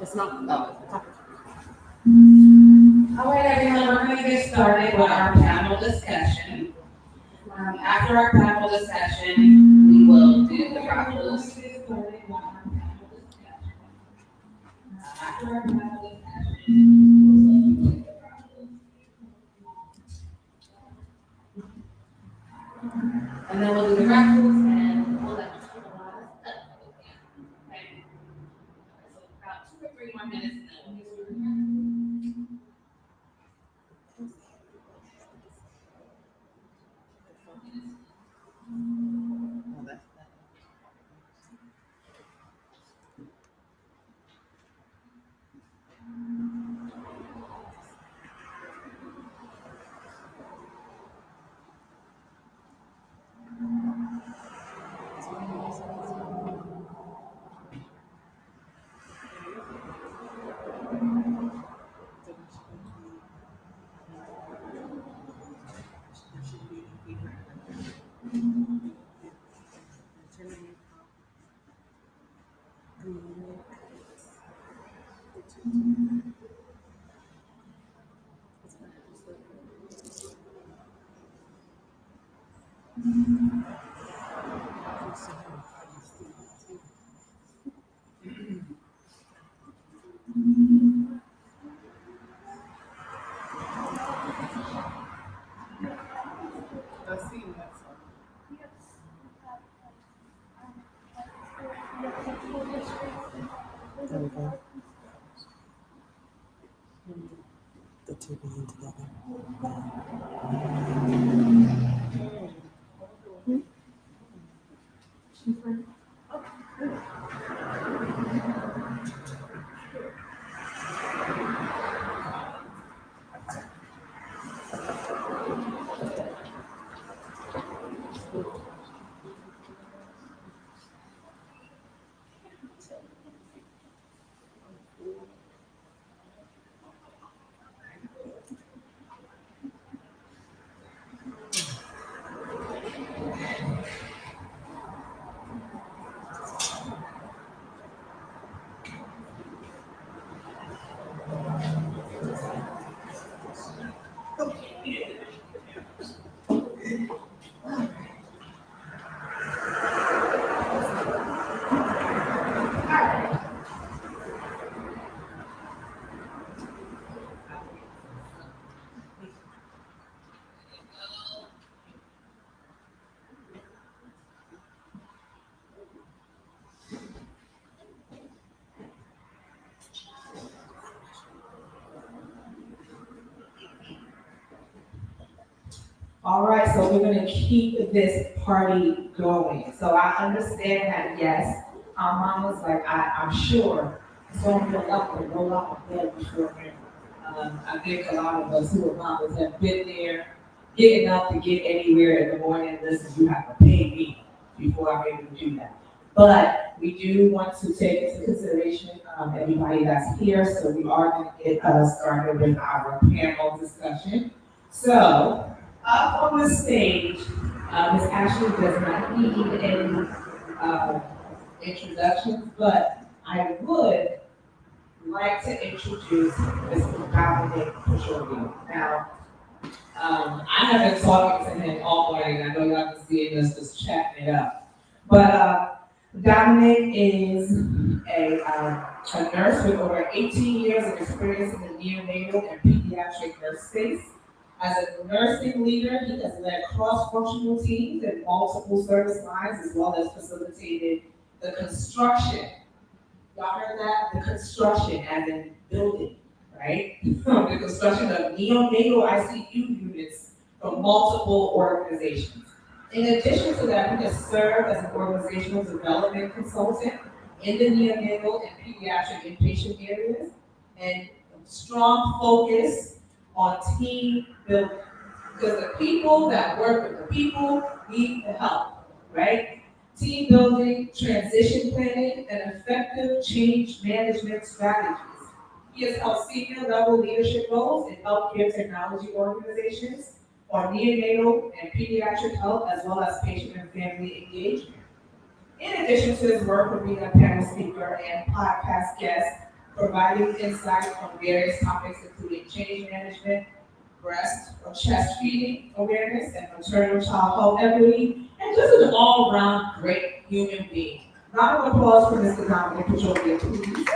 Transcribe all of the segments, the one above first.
It's not. All right, everyone, we're going to get started with our panel discussion. After our panel discussion, we will do the raffles. After our panel discussion, and then we'll do the raffles and we'll let you know. Okay. So about 2 or 3 more minutes and then we'll get started. There we go. The two being together. All right, so we're going to keep this party going. So I understand that, yes, our mom was like, I'm sure it's going to go up and roll out of bed before him. I think a lot of us who are mamas have been there, getting up to get anywhere in the morning. Listen, you have to pay me before I'm able to do that. But we do want to take into consideration everybody that's here, so we are going to get started with our panel discussion. So, up on the stage Ms. Ashley does not need any introductions, but I would like to introduce Mr. Dominic Pachorio. Now, I have been talking to him all morning. I know y'all can see us just chatting it up. But Dominic is a nurse with over 18 years of experience in the neonatal and pediatric nurse space. As a nursing leader, he has led cross-functional teams in multiple service lines as well as facilitated the construction. Y'all heard that? The construction as in building, right? The construction of neonatal ICU units from multiple organizations. In addition to that, he has served as an organizational development consultant in the neonatal and pediatric inpatient areas, and strong focus on team building. Because the people that work with the people need the help, right? Team building, transition planning, and effective change management strategies. He has held senior level leadership roles in healthcare technology organizations on neonatal and pediatric health, as well as patient and family engagement. In addition to his work of being a panel speaker and podcast guest, providing insights on various topics including change management, breast or chest feeding awareness, and maternal child health equity, and just an all-around great human being. Round of applause for Mr. Dominic Pachorio, please.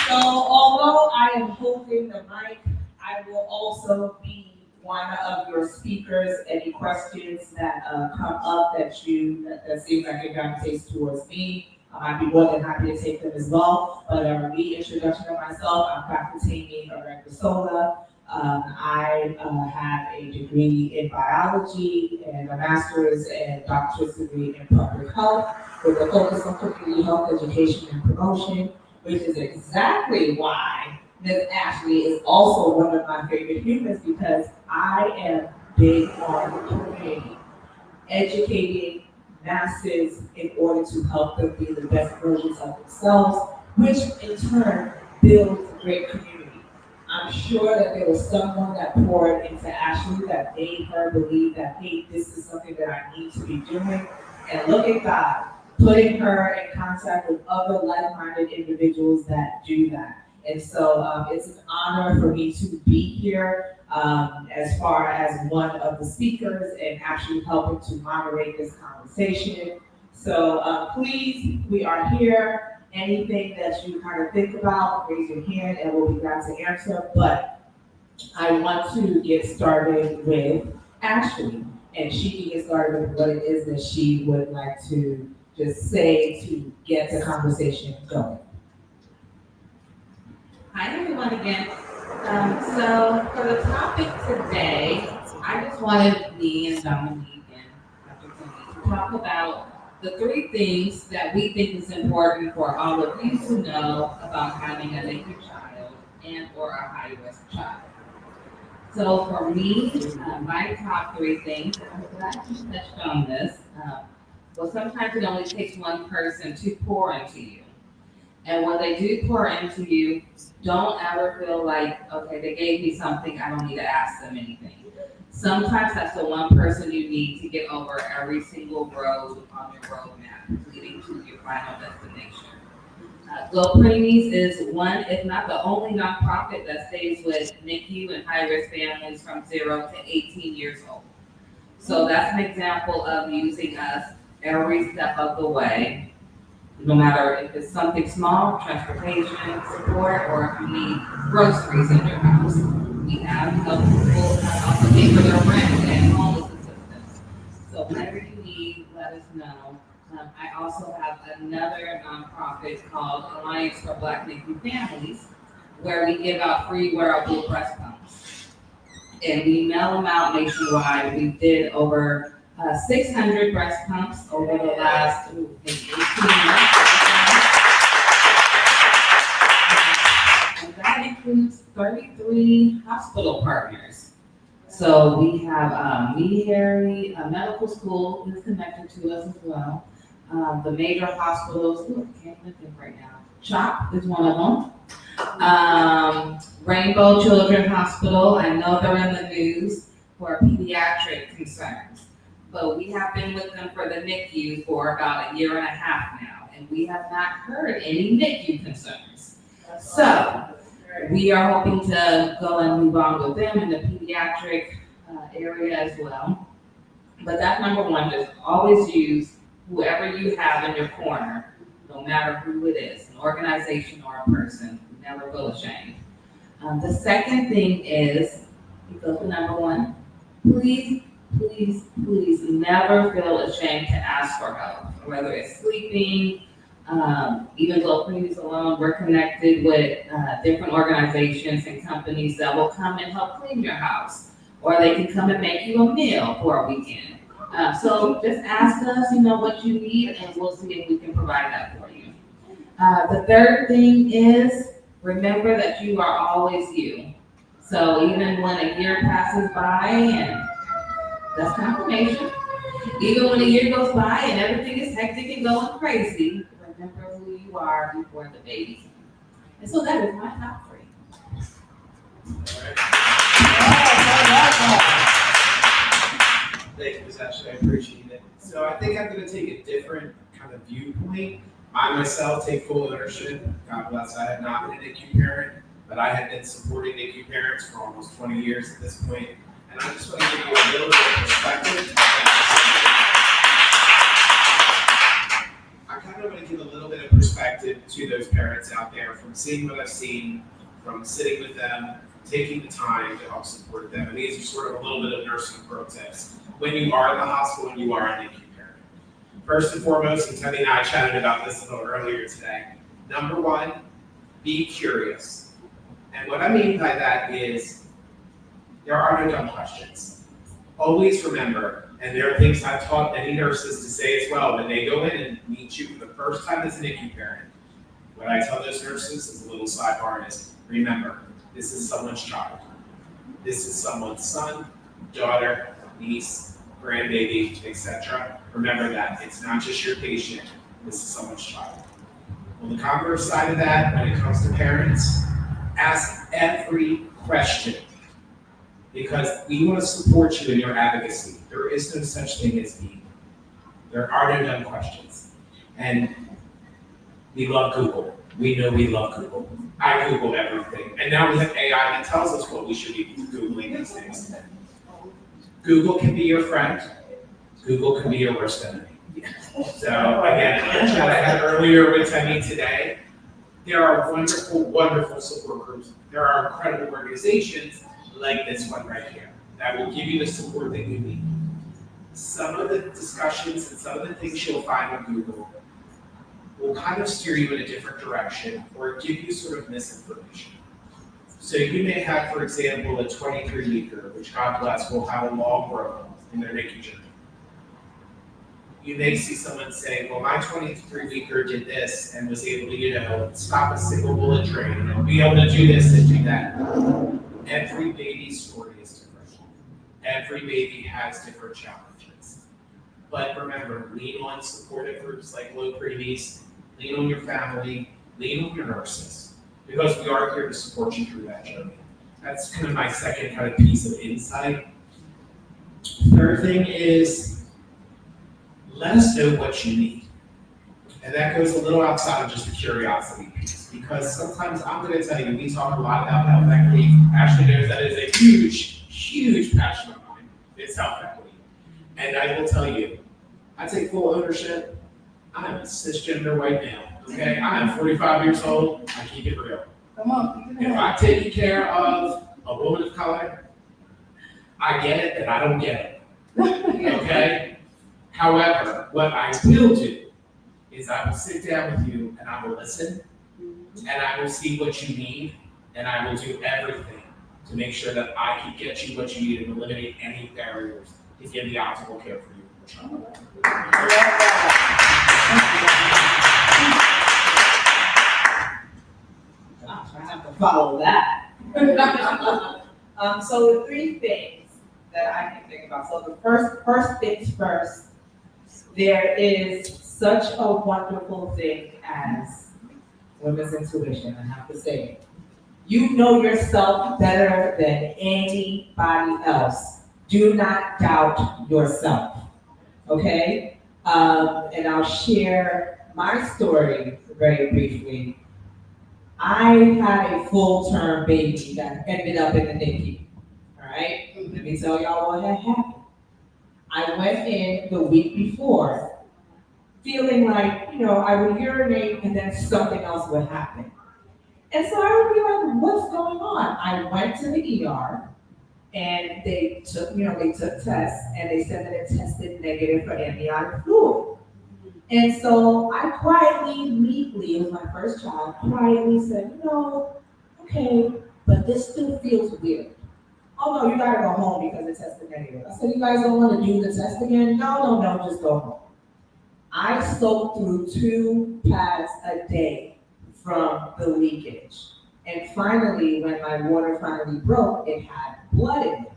So although I am holding the mic, I will also be one of your speakers. Any questions that come up that seems like it gravitates towards me, I'd be more than happy to take them as well. But a reintroduction of myself, I'm Dr. Tammy Arangasola. I have a degree in biology and a master's and doctorate degree in public health with a focus on community health education and promotion, which is exactly why Ms. Ashley is also one of my favorite humans, because I am big on community, educating masses in order to help them be the best versions of themselves, which in turn builds a great community. I'm sure that there was someone that poured into Ashley that made her believe that, hey, this is something that I need to be doing. And look at God, putting her in contact with other like-minded individuals that do that. And so it's an honor for me to be here as far as one of the speakers and actually helping to moderate this conversation. So please, we are here. Anything that you kind of think about, raise your hand and we'll be glad to answer. But I want to get started with Ashley, and she can get started with what it is that she would like to just say to get the conversation going. Hi everyone again. So for the topic today, I just wanted me and Dominique and Dr. Tony to talk about the 3 things that we think is important for all of you to know about having a NICU child and or a high-risk child. So for me, my top 3 things, and I'm glad you touched on this, well, sometimes it only takes one person to pour into you. And when they do pour into you, don't ever feel like, okay, they gave me something, I don't need to ask them anything. Sometimes that's the one person you need to get over every single road on your roadmap leading to your final destination. GLO Preemies is one, if not the only nonprofit that stays with NICU and high-risk families from 0 to 18 years old. So that's an example of using us every step of the way, no matter if it's something small, transportation support, or if you need groceries in your house. We have help people also pay for their rent and homeless assistance. So whatever you need, let us know. I also have another nonprofit called Alliance for Black NICU Families, where we give out free wearable breast pumps. And we mail them out nationwide. We did over 600 breast pumps over the last 18 months. And that includes 33 hospital partners. So we have Mead Medical School is connected to us as well. The major hospitals, I can't even think right now. CHOP is one of them. Rainbow Children's Hospital, I know they're in the news. for pediatric concerns. But we have been with them for the NICU for about 1.5 years now, and we have not heard any NICU concerns. So we are hoping to go and move on with them in the pediatric area as well. But that's number one, just always use whoever you have in your corner, no matter who it is, an organization or a person. Never feel ashamed. The second thing is, you go to number one, please, please, please never feel ashamed to ask for help, whether it's sleeping, even GLO Preemies alone, we're connected with different organizations and companies that will come and help clean your house, or they can come and make you a meal for a weekend. So just ask us, what you need, and we'll see if we can provide that for you. The third thing is, remember that you are always you. So even when a year passes by, and that's confirmation, even when a year goes by and everything is hectic and going crazy, remember who you are before the baby. And so that is my top 3. Thank you, Ms. Ashley, I appreciate it. So I think I'm gonna take a different kind of viewpoint. I myself take full ownership. God bless, I have not been a NICU parent, but I have been supporting NICU parents for almost 20 years at this point. And I just want to give you a little bit of perspective. I kind of want to give a little bit of perspective to those parents out there from seeing what I've seen, from sitting with them, taking the time to help support them. And these are sort of a little bit of nursing pro tips when you are in the hospital and you are a NICU parent. First and foremost, and Tony and I chatted about this a little earlier today. Number one, be curious. And what I mean by that is there are no dumb questions. Always remember, and there are things I've taught many nurses to say as well, when they go in and meet you for the first time as a NICU parent, what I tell those nurses is a little sidebar is, remember, this is someone's child. This is someone's son, daughter, niece, grandbaby, etc. Remember that it's not just your patient, this is someone's child. On the converse side of that, when it comes to parents, ask every question, because we want to support you in your advocacy. There is no such thing as me. There are no dumb questions. And we love Google. We know we love Google. I Google everything. And now we have AI that tells us what we should be Googling these days. Google can be your friend. Google can be your worst enemy. So again, in the chat I had earlier with Temi today, there are wonderful, wonderful support groups. There are incredible organizations like this one right here that will give you the support that you need. Some of the discussions and some of the things you'll find on Google will kind of steer you in a different direction or give you sort of misinformation. So you may have, for example, a 23-weeker, which God bless will have a long road in their NICU journey. You may see someone saying, well, my 23-weeker did this and was able to, stop a single bullet train and be able to do this and do that. Every baby's story is different. Every baby has different challenges. But remember, lean on supportive groups like GLO Preemies, lean on your family, lean on your nurses, because we are here to support you through that journey. That's kind of my second kind of piece of insight. Third thing is, let us know what you need. And that goes a little outside of just the curiosity piece, because sometimes I'm going to tell you, we talk a lot about health equity. Ashley knows that is a huge, huge passion of mine. It's health equity. And I will tell you, I take full ownership. I'm a cisgender white male, okay? I'm 45 years old. I keep it real. Come on. If I'm taking care of a woman of color, I get it and I don't get it, okay? However, what I will do is I will sit down with you and I will listen and I will see what you need and I will do everything to make sure that I can get you what you need and eliminate any barriers to give the optimal care for you and your child. I have to follow that. So the 3 things that I can think about. So the first things first, there is such a wonderful thing as women's intuition, I have to say it. You know yourself better than anybody else. Do not doubt yourself, okay? And I'll share my story very briefly. I had a full-term baby that ended up in the NICU, all right? Let me tell y'all what had happened. I went in the week before feeling like, I would urinate and then something else would happen. And so I would be like, what's going on? I went to the ER and they took tests and they said that it tested negative for amniotic fluid. And so I quietly, meekly, it was my first child, quietly said, okay, but this still feels weird. Oh no, you gotta go home because it tested negative. I said, you guys don't want to do the test again? No, just go home. I soaked through 2 pads a day from the leakage. And finally, when my water finally broke, it had blood in it.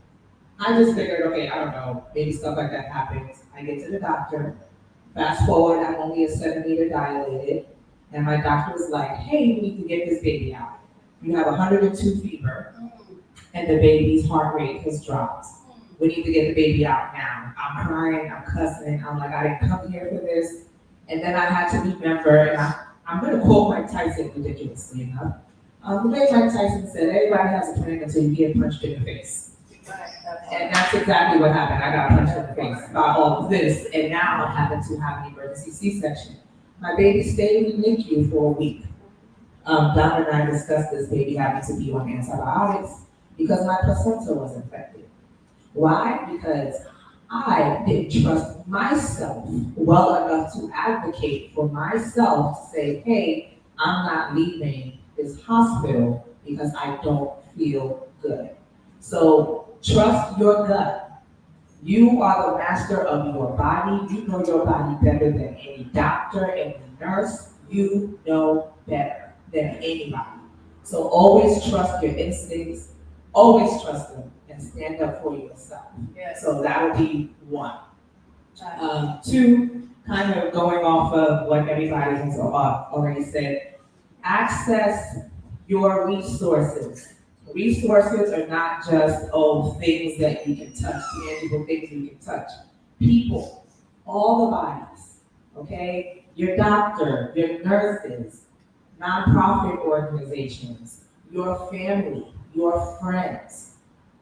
I just figured, okay, I don't know, maybe stuff like that happens. I get to the doctor. Fast forward, I'm only a centimeter dilated. And my doctor was like, hey, you need to get this baby out. You have 102 fever, and the baby's heart rate has dropped. We need to get the baby out now. I'm crying, I'm cussing, I'm like, I didn't come here for this. And then I had to remember, and I'm gonna quote Mike Tyson ridiculously enough. The way Mike Tyson said, everybody has a plan until you get punched in the face. And that's exactly what happened. I got punched in the face by all of this, and now I'm having to have an emergency C-section. My baby stayed in the NICU for a week. Don and I discussed this baby having to be on antibiotics because my placenta was infected. Why? Because I didn't trust myself well enough to advocate for myself to say, hey, I'm not leaving this hospital because I don't feel good. So trust your gut. You are the master of your body. You know your body better than any doctor and nurse. You know better than anybody. So always trust your instincts. Always trust them and stand up for yourself. Yes. So that would be 1. 2, kind of going off of what everybody has already said, access your resources. Resources are not just, things that you can touch, tangible things you can touch. People, all the bodies, okay? Your doctor, your nurses, nonprofit organizations, your family, your friends,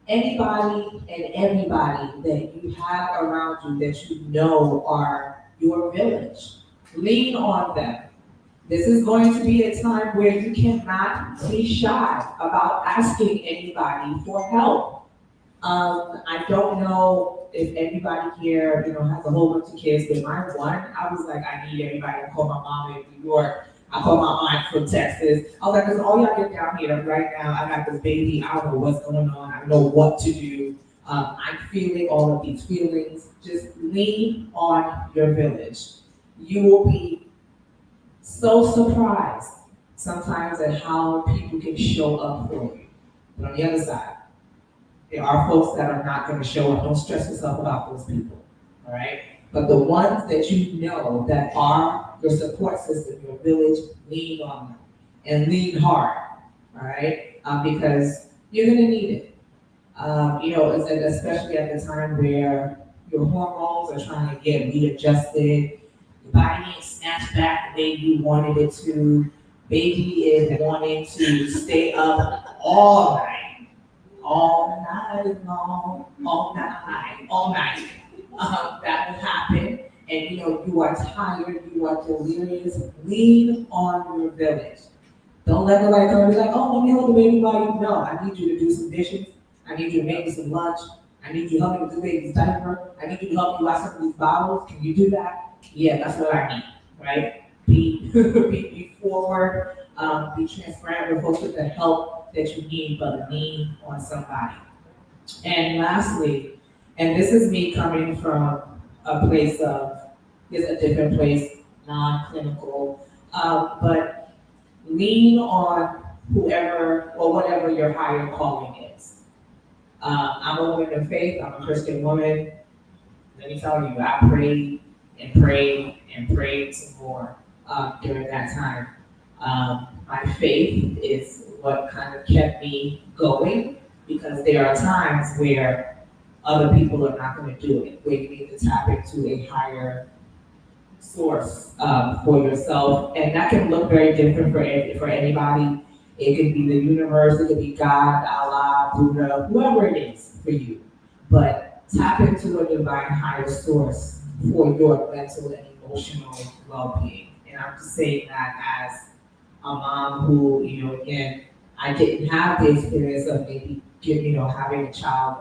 anybody and everybody that you have around you that you know are your village. Lean on them. This is going to be a time where you cannot be shy about asking anybody for help. I don't know if everybody here, has a whole bunch of kids, but my one, I was like, I need everybody to call my mom in New York. I called my aunt from Texas. I was like, because all y'all get down here right now, I got this baby, I don't know what's going on, I don't know what to do. I'm feeling all of these feelings. Just lean on your village. You will be so surprised sometimes at how people can show up for you. But on the other side, there are folks that are not going to show up. Don't stress yourself about those people, all right? But the ones that you know that are your support system, your village, lean on them and lean hard, all right? Because you're going to need it. Especially at the time where your hormones are trying to get readjusted, your body ain't snatched back the way you wanted it to, baby is wanting to stay up all night long, all night. That will happen, and you are tired, you are delirious. Lean on your village. Don't let nobody come and be like, oh, let me hold the baby while you know. I need you to do some dishes. I need you to make me some lunch. I need you to help me with the baby's diaper. I need you to help me wash some of these bottles. Can you do that? Yeah, that's what I need, right? Be forward, be transparent with folks with the help that you need, but lean on somebody. And lastly, and this is me coming from a place of, is a different place, non-clinical, but lean on whoever or whatever your higher calling is. I'm a woman of faith, I'm a Christian woman. Let me tell you, I prayed and prayed and prayed some more during that time. My faith is what kind of kept me going, because there are times where other people are not gonna do it, where you need to tap into a higher source, for yourself, and that can look very different for anybody. It could be the universe, it could be God, Allah, Buddha, whoever it is for you. But tap into a divine higher source for your mental and emotional well-being. And I'm just saying that as a mom who, again, I didn't have the experience of maybe, having a child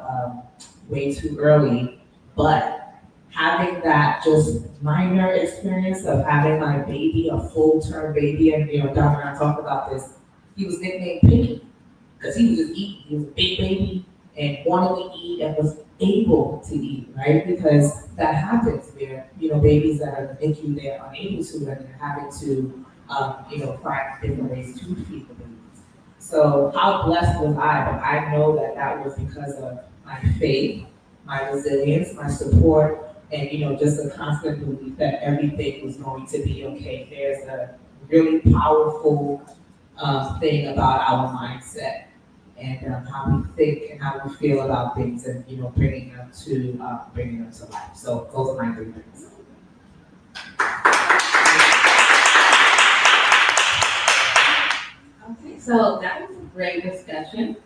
way too early, but having that just minor experience of having my baby, a full-term baby, and, Dr. and I talked about this, he was nicknamed Pinky, because he was just eating, he was a big baby, and wanted to eat and was able to eat, right? Because that happens where, babies that are in the NICU, they're unable to, and they're having to, find different ways to feed the babies. So how blessed was I? But I know that that was because of my faith, my resilience, my support, and, just a constant belief that everything was going to be okay. There's a really powerful thing about our mindset and how we think and how we feel about things, and bringing them to life. So those are my 3 things. Okay, so that was a great discussion.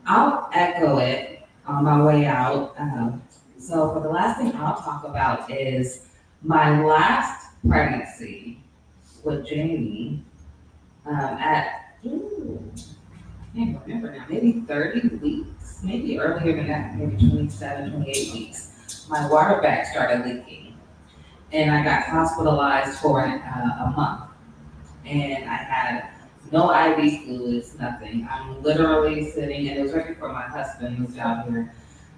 I'll echo it on my way out. So for the last thing I'll talk about is my last pregnancy with Jamie at, I can't remember now, maybe 30 weeks, maybe earlier than that, maybe 27, 28 weeks. My water bag started leaking and I got hospitalized for a month. And I had no IV fluids, nothing. I'm literally sitting, and it was right before my husband moved out here.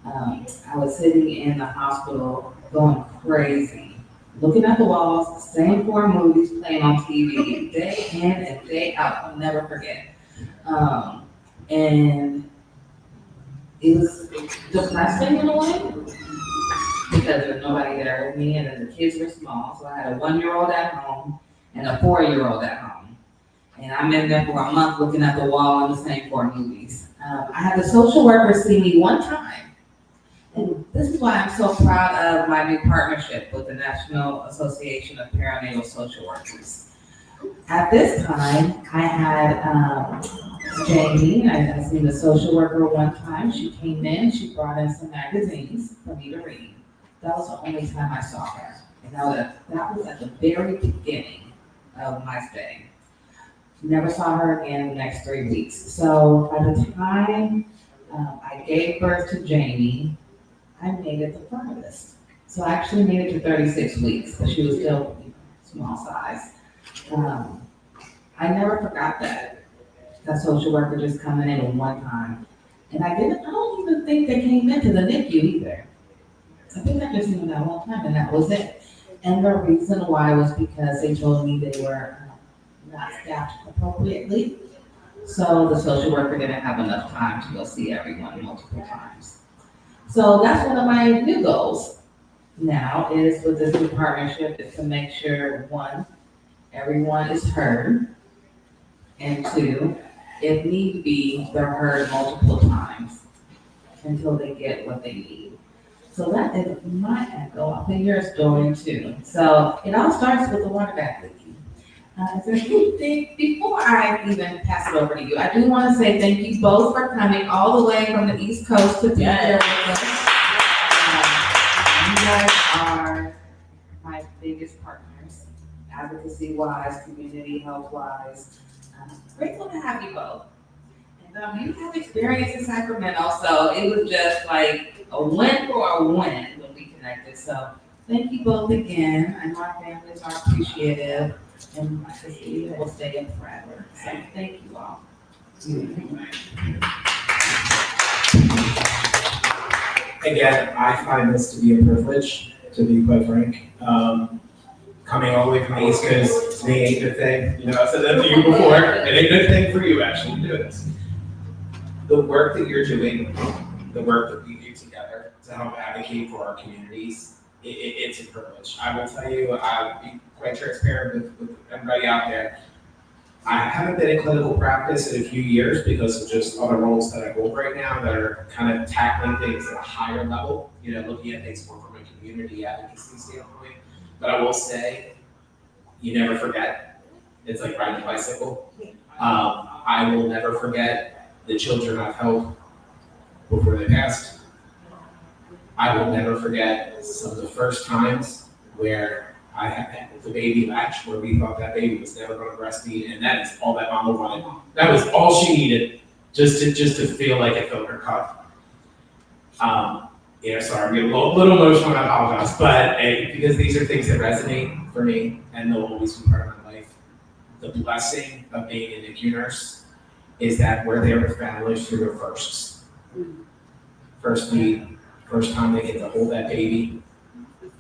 I was sitting in the hospital going crazy, looking at the walls, the same 4 movies playing on TV, day in and day out. I'll never forget. And it was depressing in a way because there was nobody there with me, and then the kids were small. So I had a 1-year-old at home and a 4-year-old at home. And I'm in there for a month looking at the wall and the same 4 movies. I had the social worker see me one time. And this is why I'm so proud of my new partnership with the National Association of Perinatal Social Workers. At this time, I had Jamie, I seen the social worker one time. She came in, she brought in some magazines for me to read. That was the only time I saw her. And that was at the very beginning of my stay. Never saw her again the next 3 weeks. So by the time I gave birth to Jamie, I made it the furthest. So I actually made it to 36 weeks, but she was still small size. I never forgot that social worker just coming in one time. And I don't even think they came into the NICU either. I think I just seen them that one time and that was it. And the reason why was because they told me they were not staffed appropriately. So the social worker didn't have enough time to go see everyone multiple times. So that's one of my new goals now is with this new partnership is to make sure 1, everyone is heard, and 2, if need be, they're heard multiple times until they get what they need. So that is my echo. I'll think your story too. So it all starts with the water bag leaking. Is there anything, before I even pass it over to you, I do want to say thank you both for coming all the way from the East Coast to be here with us. You guys are my biggest partners, advocacy-wise, community health-wise. Grateful to have you both. And you have experience in Sacramento, so it was just like a win for a win when we connected. So thank you both again. I know our families are appreciative. And like I said, you will stay in forever. So thank you all. Again, I find this to be a privilege, to be quite frank. Coming all the way from the East Coast to me ain't a good thing. I said that to you before. It ain't a good thing for you actually to do this. The work that you're doing, the work that we do together to help advocate for our communities, it's a privilege. I will tell you, I'll be quite transparent with everybody out there. I haven't been in clinical practice in a few years because of just other roles that I hold right now that are kind of tackling things at a higher level, looking at things more from a community advocacy standpoint. But I will say, you never forget. It's like riding a bicycle. I will never forget the children I've held before they passed. I will never forget some of the first times where I had the baby latch, where we thought that baby was never going to breastfeed, and that is all that mama wanted. That was all she needed, just to feel like it filled her cup. Sorry, I'm getting a little emotional, I apologize, but because these are things that resonate for me, and they'll always be part of my life. The blessing of being a NICU nurse is that we're there with families through their firsts. First meet, first time they get to hold that baby,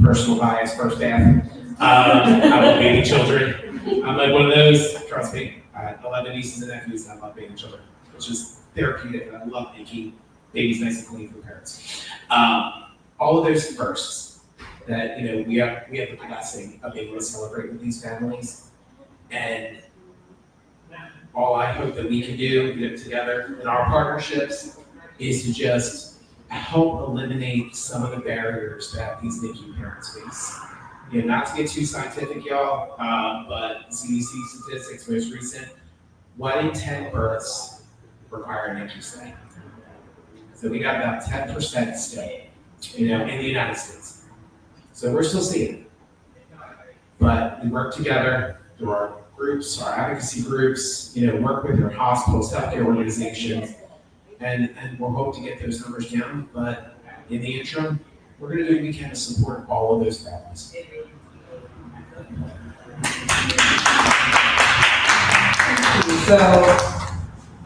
personal bias, first bath. I love baby children. I'm like one of those, trust me. I have 11 nieces and nephews, and I love baby children, which is therapeutic, and I love making babies nice and clean for parents. All of those firsts that, we have the blessing of being able to celebrate with these families. And all I hope that we can do together in our partnerships is to just help eliminate some of the barriers that these NICU parents face. Not to get too scientific, y'all, but CDC statistics, most recent, 1 in 10 births require a NICU stay. So we got about 10% stay, in the United States. So we're still seeing it. But we work together through our groups, our advocacy groups, work with your hospitals, healthcare organizations, and we'll hope to get those numbers down. But in the interim, we're going to do what we can to support all of those families. So,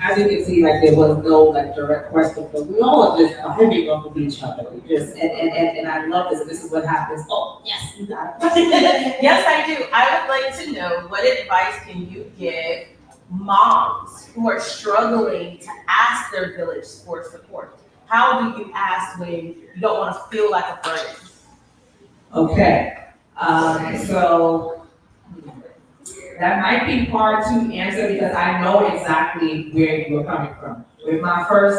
as you can see, there was no direct question, but we all are just vibing off of each other. We just and I love this. This is what happens. Oh, yes, you got it. Yes, I do. I would like to know, what advice can you give moms who are struggling to ask their village for support? How do you ask when you don't want to feel like a burden? Okay, so that might be hard to answer because I know exactly where you were coming from. With my first,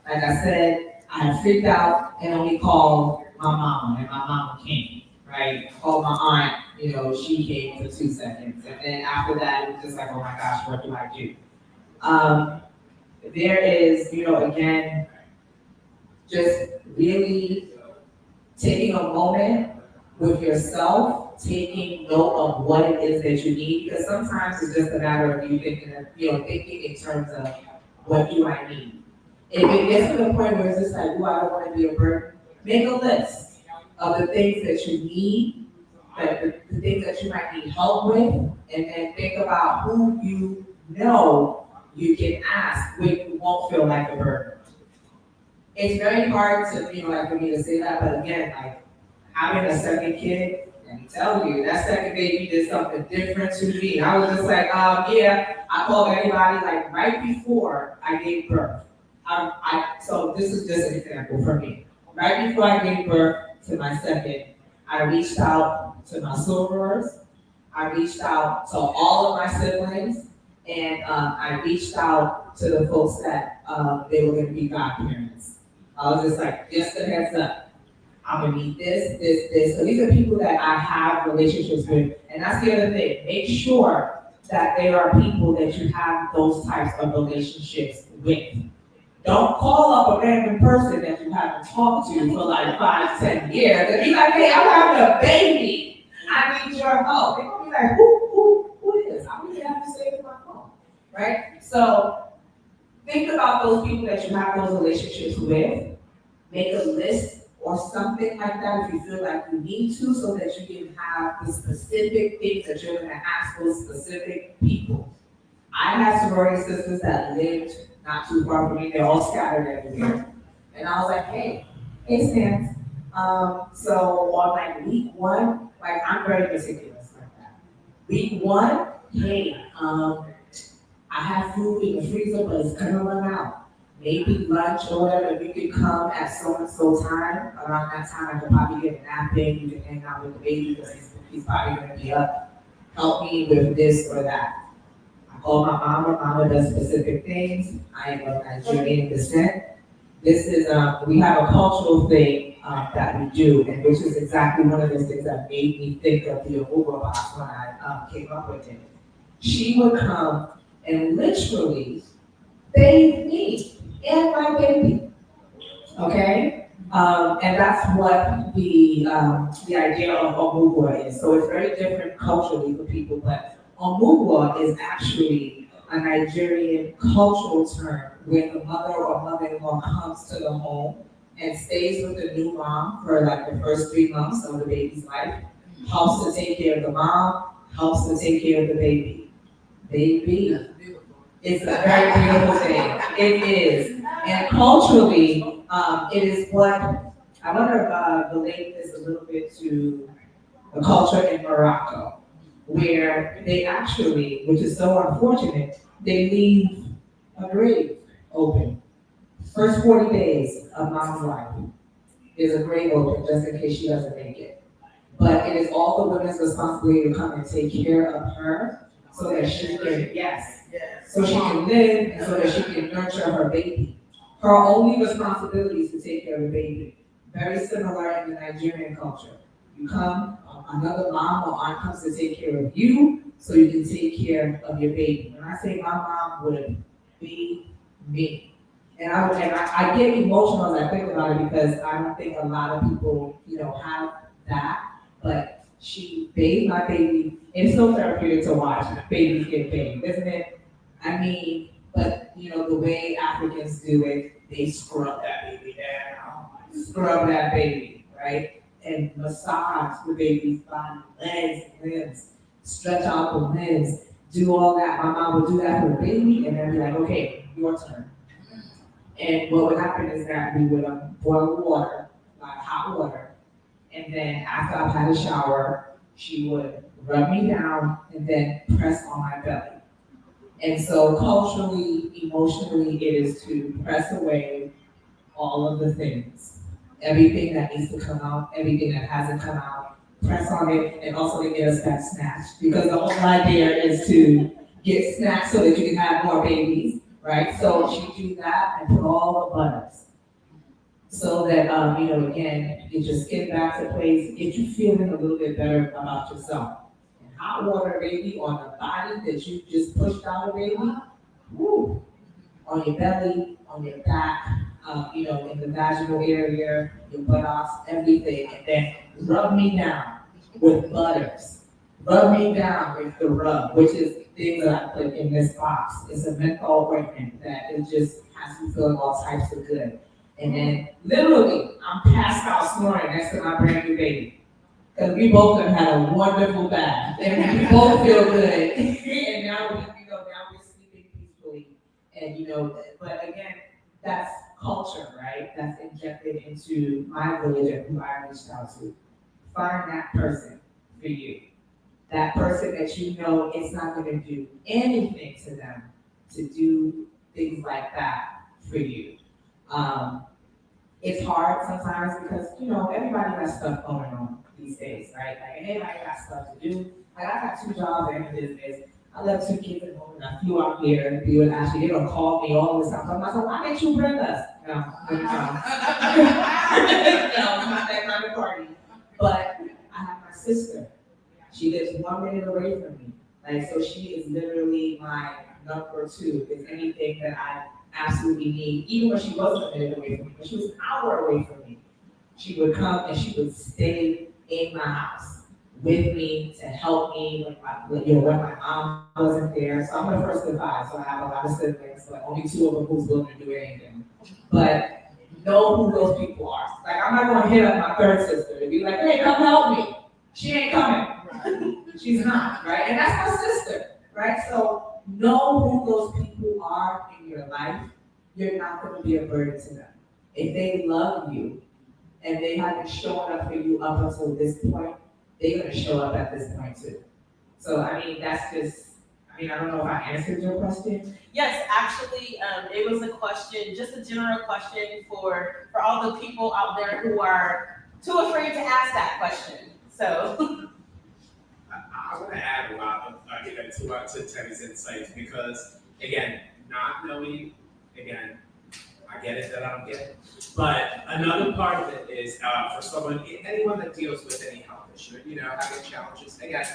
like I said, I had freaked out and only called my mama, and my mama came, right? Called my aunt, she came for 2 seconds. And then after that, it was just like, oh my gosh, what do I do? There is, again, just really taking a moment with yourself, taking note of what it is that you need, because sometimes it's just a matter of you thinking in terms of what do I need. If it gets to the point where it's just like, I don't want to be a burden, make a list of the things that you need, the things that you might need help with, and then think about who you can ask when you won't feel like a burden. It's very hard to, for me to say that, but again, having a second kid, let me tell you, that second baby did something different to me. I was just like, yeah, I called everybody right before I gave birth. So this is just an example for me. Right before I gave birth to my second, I reached out to my sorors, I reached out to all of my siblings, and I reached out to the folks that they were gonna be godparents. I was just like, just a heads up. I'm gonna need this. So these are people that I have relationships with. And that's the other thing. Make sure that they are people that you have those types of relationships with. Don't call up a random person that you haven't talked to for 5, 10 years and be like, hey, I'm having a baby. I need your help. They're gonna be like, who is? I don't even have to say it on my phone. Right? So think about those people that you have those relationships with. Make a list or something like that if you feel like you need to, so that you can have the specific things that you're gonna ask those specific people. I had sorority sisters that lived not too far from me. They're all scattered everywhere. And I was like, hey Stan. So on week 1, I'm very meticulous like that. Week 1, hey, I have food in the freezer, but it's gonna run out. Maybe lunch or whatever, if you could come at so-and-so time, around that time I could probably get a nap in, you can hang out with the baby because he's probably gonna be up. Help me with this or that. I call my mama does specific things. I am of Nigerian descent. This is, we have a cultural thing that we do, and which is exactly one of those things that made me think of the Aruba box when I came up with it. She would come and literally bathe me and my baby, okay? And that's what the idea of Omugwa is. So it's very different culturally for people, but Omugwa is actually a Nigerian cultural term where the mother or mother-in-law comes to the home and stays with the new mom for like the first 3 months of the baby's life, helps to take care of the mom, helps to take care of the baby. Baby. It's a very beautiful thing. It is. And culturally, it is what, I want to relate this a little bit to the culture in Morocco, where they actually, which is so unfortunate, they leave a grave open. First 40 days of mom's life is a grave open just in case she doesn't make it. But it is all the women's responsibility to come and take care of her so that she can, yes, so she can live and so that she can nurture her baby. Her only responsibility is to take care of the baby. Very similar in the Nigerian culture. You come, another mom or aunt comes to take care of you so you can take care of your baby. When I say my mom would be me. And I get emotional as I think about it because I don't think a lot of people, have that. But she bathed my baby. It's so therapeutic to watch babies get bathed, isn't it? I mean, but the way Africans do it, they scrub that baby down, scrub that baby, right? And massage the baby's body, legs, limbs, stretch out the limbs, do all that. My mom would do that for the baby, and then be like, okay, your turn. And what would happen is that we would boil water, like hot water, and then after I've had a shower, she would rub me down and then press on my belly. And so culturally, emotionally, it is to press away all of the things. Everything that needs to come out, everything that hasn't come out, press on it, and also to get us that snatch. Because the whole idea is to get snatched so that you can have more babies, right? So she do that and put all the butters. So that, again, get your skin back to place, get you feeling a little bit better about yourself. And hot water, baby, on the body that you just pushed out a baby, woo, on your belly, on your back, in the vaginal area, your buttocks, everything, and then rub me down with butters. Rub me down with the rub, which is things that I put in this box. It's a menthol ointment that it just has you feeling all types of good. And then literally, I'm passed out snoring next to my brand new baby. Because we both have had a wonderful bath. And we both feel good. And now we're sleeping peacefully. And but again, that's culture, right? That's injected into my village and who I reached out to. Find that person for you. That person that it's not going to do anything to them to do things like that for you. It's hard sometimes because, everybody has stuff going on these days, right? Like, everybody got stuff to do. Like, I got 2 jobs and a business. I left 2 kids at home and I flew out here to be with Ashley. They don't call me all the time. So I'm like, why didn't you bring us? No, no. No, it's not that kind of party. But I have my sister. She lives 1 minute away from me. Like, so she is literally my number 2. If anything that I absolutely need, even when she wasn't a minute away from me, when she was an hour away from me, she would come and she would stay in my house with me to help me when my mom wasn't there. So I'm the first of 5, so I have a lot of siblings, but only 2 of them who's willing to do anything. But know who those people are. Like, I'm not gonna hit up my 3rd sister and be like, hey, come help me. She ain't coming. She's not, right? And that's my sister, right? So know who those people are in your life. You're not going to be a burden to them. If they love you and they haven't shown up for you up until this point, they're going to show up at this point too. So, that's just, I don't know if I answered your question. Yes, actually, it was a question, just a general question for all the people out there who are too afraid to ask that question. So. I want to add a lot of, to Teddy's insights because, again, not knowing, again, I get it that I don't get it. But another part of it is for someone, anyone that deals with any health issue, having challenges, again,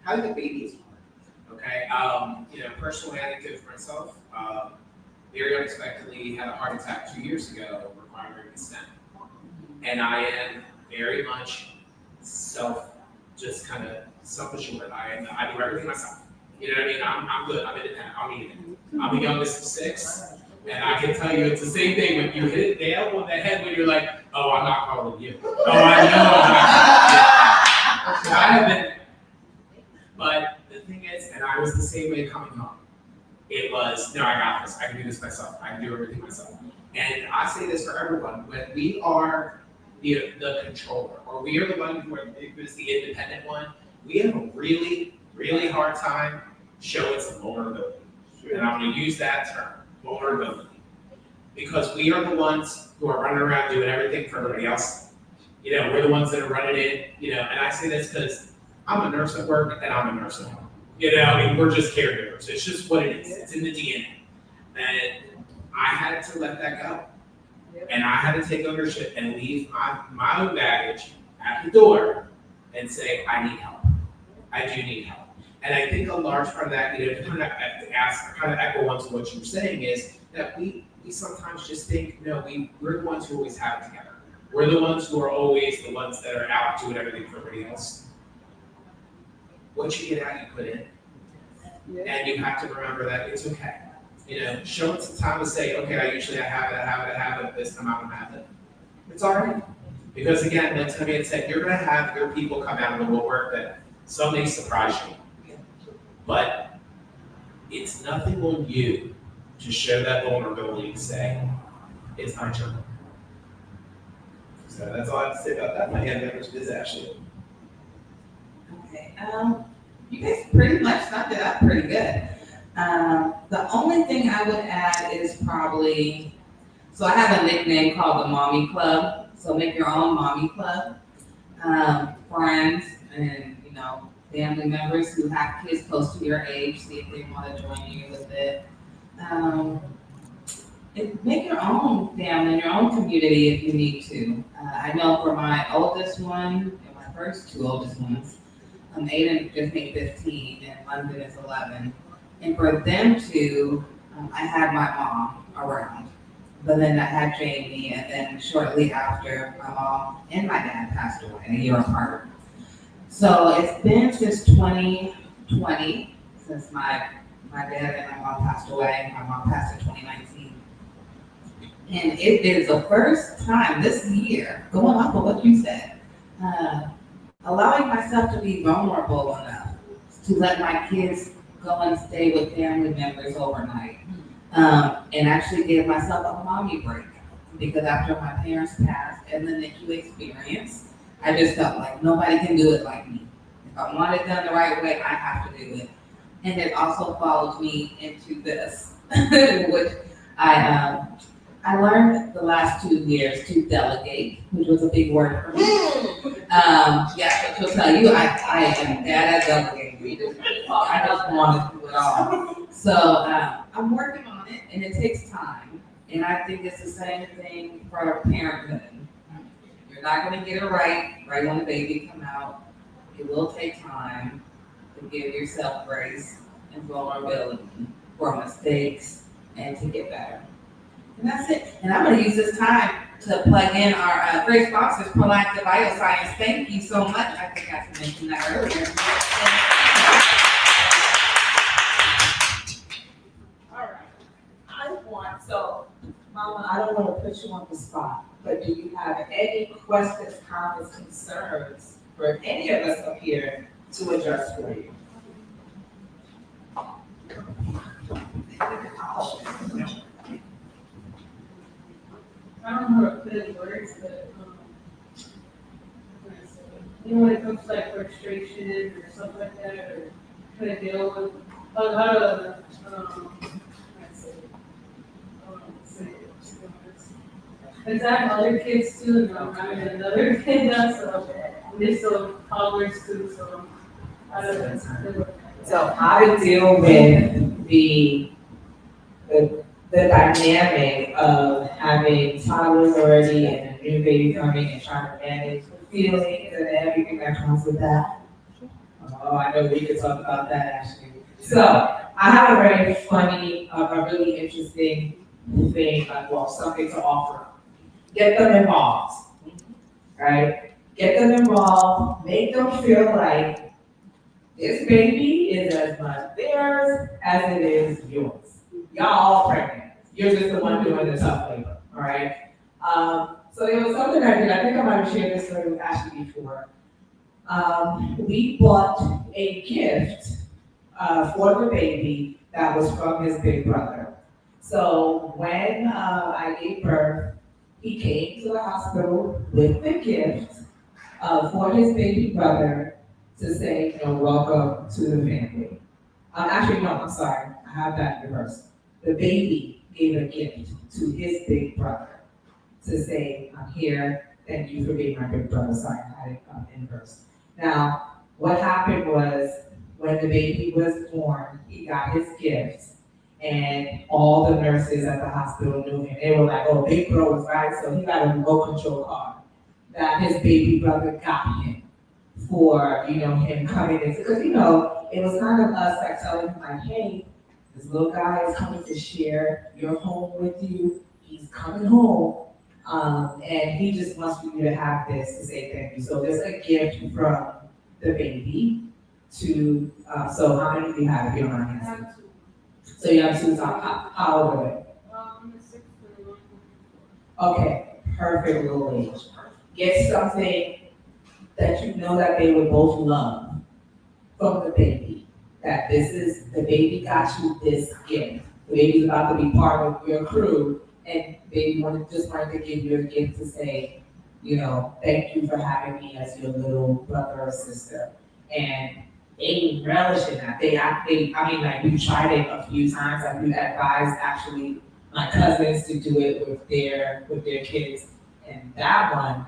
having a baby is hard, okay? Personal anecdote for myself, very unexpectedly had a heart attack 2 years ago requiring a stent. And I am very much kind of self-assured. I do everything myself. You know what I mean? I'm good. I'm independent. I'll need it. I'm the youngest of 6. And I can tell you, it's the same thing when you hit it nail on the head when you're like, oh, I'm not calling you. Oh, I know I'm not. So I have been. But the thing is, and I was the same way coming home. It was, no, I got this. I can do this myself. I can do everything myself. And I say this for everyone. When we are the controller, or we are the one who is the independent one, we have a really, really hard time showing some vulnerability. And I'm going to use that term, vulnerability. Because we are the ones who are running around doing everything for everybody else. We're the ones that are running in, and I say this because I'm a nurse at work and I'm a nurse at home. We're just caregivers. It's just what it is. It's in the DNA. And I had to let that go. And I had to take ownership and leave my own baggage at the door and say, I need help. I do need help. And I think a large part of that, to kind of echo onto what you were saying, is that we sometimes just think, no, we're the ones who always have it together. We're the ones who are always the ones that are out doing everything for everybody else. What you get out, you put in. And you have to remember that it's okay. Show it some time to say, okay, I have it, this time I don't have it. It's all right. Because again, like Tammy had said, you're going to have your people come out of the woodwork that some may surprise you. But it's nothing on you to show that vulnerability to say, it's my turn. So that's all I have to say about that. My hand over to Ms. Ashley. Okay, you guys pretty much summed it up pretty good. The only thing I would add is probably, so I have a nickname called the Mommy Club. So make your own Mommy Club. Friends and, family members who have kids close to your age, see if they want to join you with it. Make your own family, your own community if you need to. I know for my oldest one, and my first 2 oldest ones, Aiden just made 15 and London is 11. And for them two, I had my mom around. But then I had Jamie, and then shortly after, my mom and my dad passed away, a year apart. So it's been since 2020, since my dad and my mom passed away. My mom passed in 2019. And it is the first time this year, going off of what you said, allowing myself to be vulnerable enough to let my kids go and stay with family members overnight. And actually give myself a mommy break. Because after my parents passed and the NICU experience, I just felt like nobody can do it like me. If I want it done the right way, I have to do it. And it also followed me into this, which I learned the last 2 years to delegate, which was a big word for me. Yeah, she'll tell you, I am bad at delegating. I just want to do it all. So I'm working on it, and it takes time. And I think it's the same thing for parenthood. You're not going to get it right when the baby come out. It will take time to give yourself grace and vulnerability for mistakes and to get better. And that's it. And I'm going to use this time to plug in our great sponsors, Proactive Bioscience. Thank you so much. I forgot to mention that earlier. All right. So, Mama, I don't want to put you on the spot, but do you have any questions, comments, concerns for any of us up here to address for you? I don't know how to put it in words, but when it comes to like frustration or something like that, or trying to deal with a lot of because I have other kids too, and I'm having another kid now, so they're still toddlers too, so How to deal with So how to deal with the dynamic of having toddlers already and a new baby coming and trying to manage the feelings and everything that comes with that. Oh, I know we could talk about that actually. So I have a very funny, a really interesting thing, well, something to offer. Get them involved, right? Get them involved, make them feel like this baby is as much theirs as it is yours. Y'all all pregnant. You're just the one doing the tough labor, all right? So there was something I did, I think I might have shared this story with Ashley before. We bought a gift for the baby that was from his big brother. So when I gave birth, he came to the hospital with the gift for his baby brother to say, you know, welcome to the family. Actually, no, I'm sorry, I have that reversed. The baby gave a gift to his big brother to say, I'm here, thank you for being my big brother. Sorry, I had it inverse. Now, what happened was when the baby was born, he got his gift, and all the nurses at the hospital knew him. They were like, oh, big bro was right, so he got a remote control car that his baby brother got him for, you know, him coming in. Because, you know, it was kind of us like telling him like, hey, this little guy is coming to share your home with you. He's coming home. And he just wants you to have this to say thank you. So there's a gift from the baby to, so how many do you have if you don't mind asking? have to, So you have two, how old are they? the 6 to the 1. Okay, perfect little age. Get something that you know that they would both love from the baby. That this is, the baby got you this gift. The baby's about to be part of your crew, and baby just wanted to give you a gift to say, you know, thank you for having me as your little brother or sister. And they relish in that. I mean, like, we tried it a few times. Like, we advised actually my cousins to do it with their kids. And that one,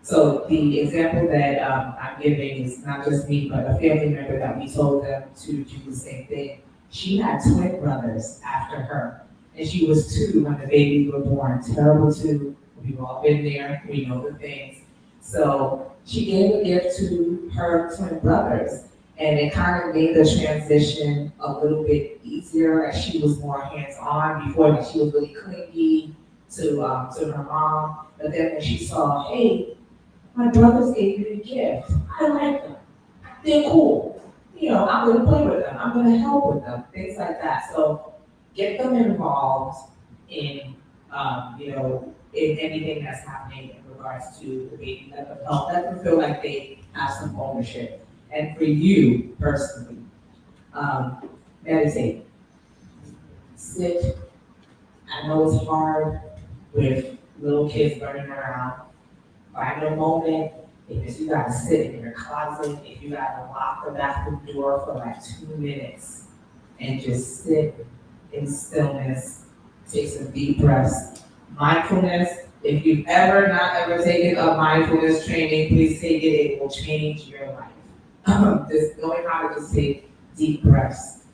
so the example that I'm giving is not just me, but a family member that we told them to do the same thing. She had twin brothers after her, and she was 2 when the babies were born. Terrible 2. We've all been there. We know the things. So she gave a gift to her twin brothers, and it kind of made the transition a little bit easier as she was more hands-on. Before that, she was really clingy to her mom. But then when she saw, hey, my brothers gave me a gift. I like them. They're cool. You know, I'm gonna play with them. I'm gonna help with them. Things like that. So get them involved in, you know, in anything that's happening in regards to the baby. Let them help. Let them feel like they have some ownership. And for you personally, meditate. Sit. I know it's hard with little kids running around. Find a moment, if you gotta sit in your closet, if you gotta lock the bathroom door for like 2 minutes and just sit in stillness, take some deep breaths. Mindfulness, if you've ever taken a mindfulness training, please take it, it will change your life. Just knowing how to just take deep breaths,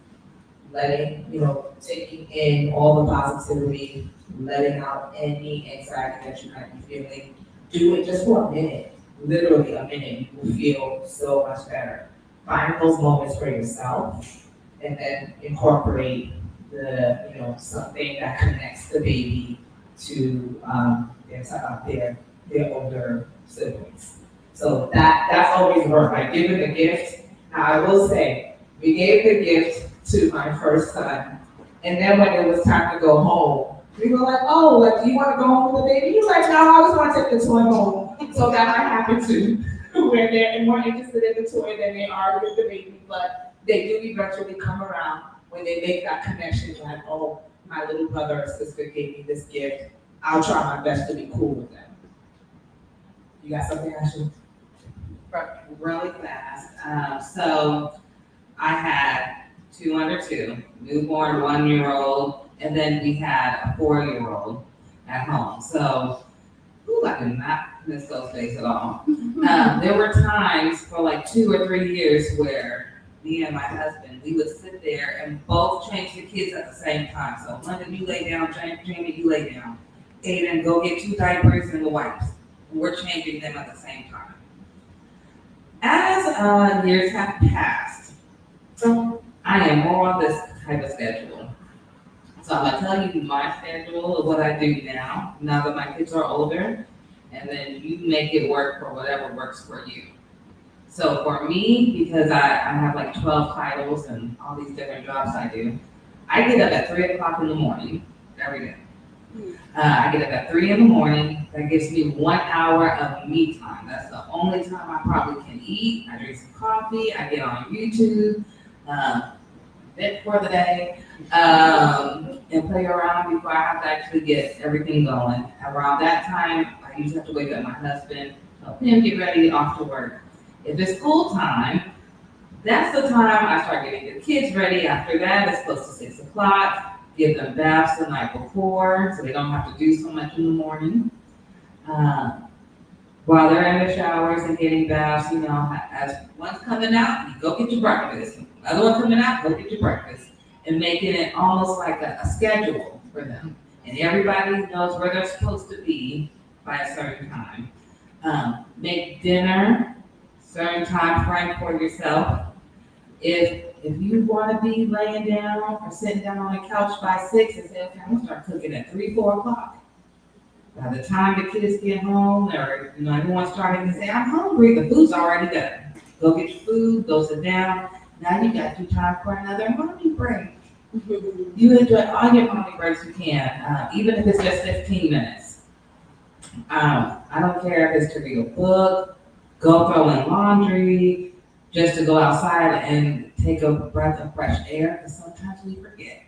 letting, you know, taking in all the positivity, letting out any anxiety that you might be feeling. Do it just for a minute, literally a minute, you will feel so much better. Find those moments for yourself and then incorporate the, you know, something that connects the baby to their older siblings. So that's always worked, like giving the gift. Now I will say, we gave the gift to my first son, and then when it was time to go home, we were like, oh, like, do you want to go home with the baby? He was like, no, I just want to take the toy home. So that might happen too, where they're more interested in the toy than they are with the baby. But they do eventually come around when they make that connection, like, oh, my little brother or sister gave me this gift. I'll try my best to be cool with them. You got something, Ashley? Really fast. So I had 2 under 2, newborn 1-year-old, and then we had a 4-year-old at home. So, I I do not miss those days at all. There were times for like 2 or 3 years where me and my husband, we would sit there and both change the kids at the same time. So London, you lay down, Jamie, you lay down. Aiden, go get 2 diapers and the wipes. We're changing them at the same time. As years have passed, I am more on this type of schedule. So I'm gonna tell you my schedule of what I do now that my kids are older, and then you make it work for whatever works for you. So for me, because I have like 12 titles and all these different jobs I do, I get up at 3 o'clock in the morning every day. I get up at 3 in the morning. That gives me 1 hour of me time. That's the only time I probably can eat. I drink some coffee. I get on YouTube, bit for the day, and play around before I have to actually get everything going. Around that time, I usually have to wake up my husband, help him get ready, off to work. If it's school time, that's the time I start getting the kids ready. After that, it's close to 6 o'clock. Give them baths the night before, so they don't have to do so much in the morning. While they're in the showers and getting baths, you know, as one's coming out, you go get your breakfast. Another one coming out, go get your breakfast. And making it almost like a schedule for them. And everybody knows where they're supposed to be by a certain time. Make dinner, certain time frame for yourself. If you want to be laying down or sitting down on the couch by 6 and say, okay, I'm gonna start cooking at 3, 4 o'clock. By the time the kids get home, or everyone's starting to say, I'm hungry, the food's already done. Go get your food, go sit down. Now you got time for another mommy break. You enjoy all your mommy breaks you can, even if it's just 15 minutes. I don't care if it's to read a book, go throw in laundry, just to go outside and take a breath of fresh air, because sometimes we forget.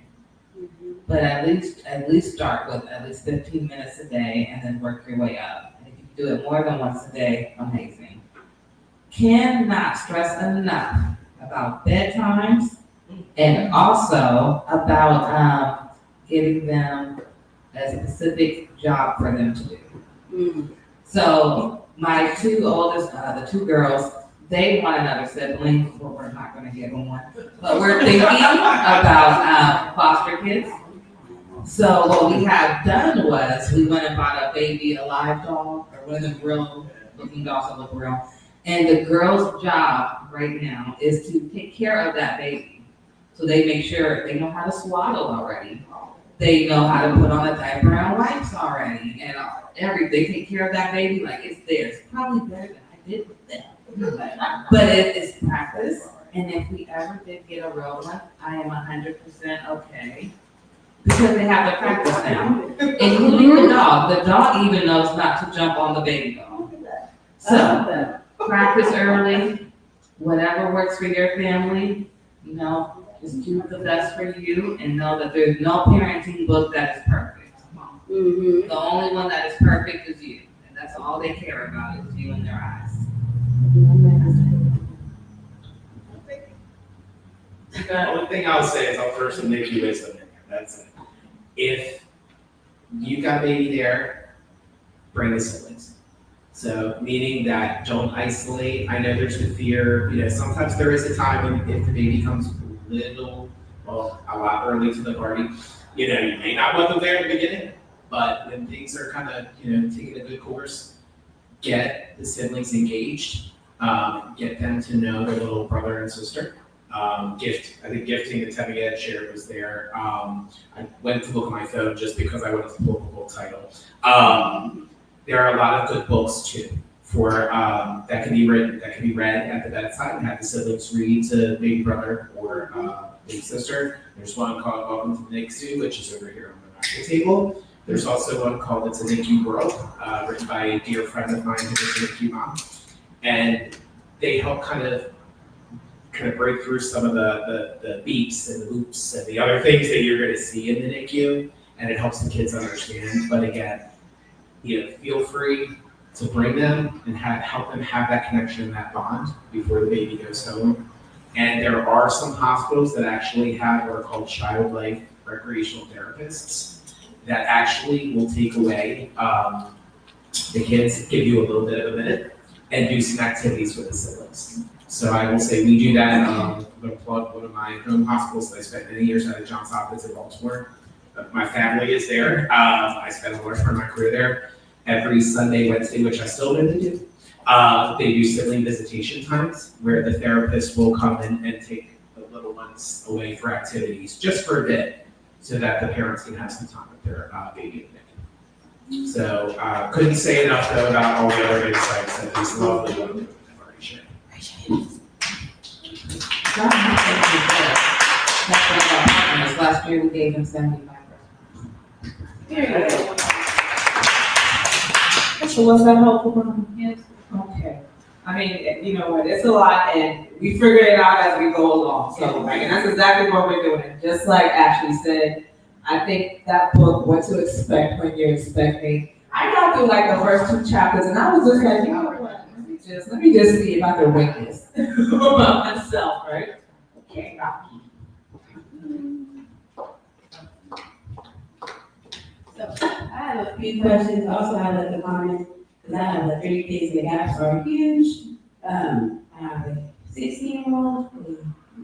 But at least start with at least 15 minutes a day and then work your way up. And if you do it more than once a day, amazing. Cannot stress enough about bedtimes and also about getting them a specific job for them to do. So my 2 oldest, the 2 girls, they want another sibling, but we're not gonna give them one. But we're thinking about foster kids. So what we have done was we went and bought a baby alive doll, or one of the real looking dolls that look real. And the girl's job right now is to take care of that baby. So they make sure they know how to swaddle already. They know how to put on a diaper and wipes already, and they take care of that baby like it's theirs. Probably better than I did with them. But it's practice, and if we ever did get a real one, I am 100% okay. Because they have to practice now, including the dog. The dog even knows not to jump on the baby doll. So, practice early, whatever works for your family, just do the best for you, and know that there's no parenting book that is perfect. The only one that is perfect is you, and that's all they care about is you in their eyes. One thing I'll say is I'll throw some NICU wisdom in there. That's it. If you got a baby there, bring the siblings. So meaning that don't isolate. I know there's the fear, sometimes there is a time when if the baby comes a lot early to the party, you may not want them there at the beginning, but when things are kind of, taking a good course, get the siblings engaged, get them to know their little brother and sister. I think gifting that Tevye had shared was there. I went to look at my phone just because I wanted to pull up a book title. There are a lot of good books too for that can be read at the bedside and have the siblings read to baby brother or baby sister. There's one called Welcome to the NICU, which is over here on the back of the table. There's also one called It's a NICU World, written by a dear friend of mine who is a NICU mom, and they help kind of break through some of the beeps and the loops and the other things that you're going to see in the NICU, and it helps the kids understand. But again, feel free to bring them and help them have that connection and that bond before the baby goes home. And there are some hospitals that actually have what are called child life recreational therapists that actually will take away the kids give you a little bit of a minute and do some activities with the siblings. So I will say we do that. I'm going to plug one of my home hospitals that I spent many years at Johns Hopkins in Baltimore. My family is there. I spent a large part of my career there. Every Sunday, Wednesday, which I still really do. They do sibling visitation times where the therapist will come in and take the little ones away for activities just for a bit so that the parents can have some time with their baby and NICU. So couldn't say enough though about all the other insights that these lovely women have already shared. Last year we gave them 75%. So was that helpful? Yes. Okay. I mean, you know what, it's a lot and we figure it out as we go along. So like, and that's exactly what we're doing. Just like Ashley said, I think that book, What to Expect When You're Expecting, I got through like the first 2 chapters and I was just like, you know what, let me just see if I can wing this about myself, right? Okay, Rocky. So I have a few questions, also I have a comment, because I have the 3 kids, the gaps are huge. I have a 16-year-old, a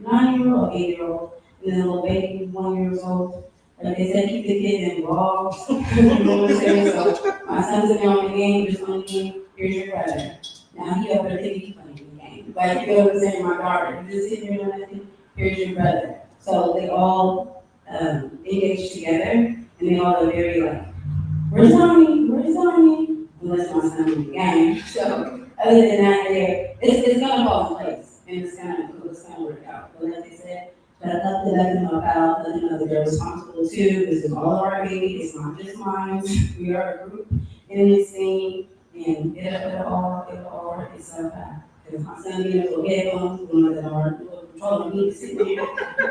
9-year-old, 8-year-old, and then a little baby, 1 year old. Like they said, keep the kids involved. You know what I'm saying? So my son's in on the game, just on the game, here's your brother. Now he over there thinking he's playing the game. Like, you know what I'm saying, my daughter, you just sitting there doing nothing, here's your brother. So they all engage together, and they all are very like, where's Tommy? Where's Tommy? Unless my son in the game. So other than that, it's gonna fall in place, and it's gonna work out. But like they said, but I love to let them about, let them know that they're responsible too. This is all of our baby. It's not just mine. We are a group in this thing, and it'll all work itself out. Because my son being a little headphones, one that are controlling me to sit there,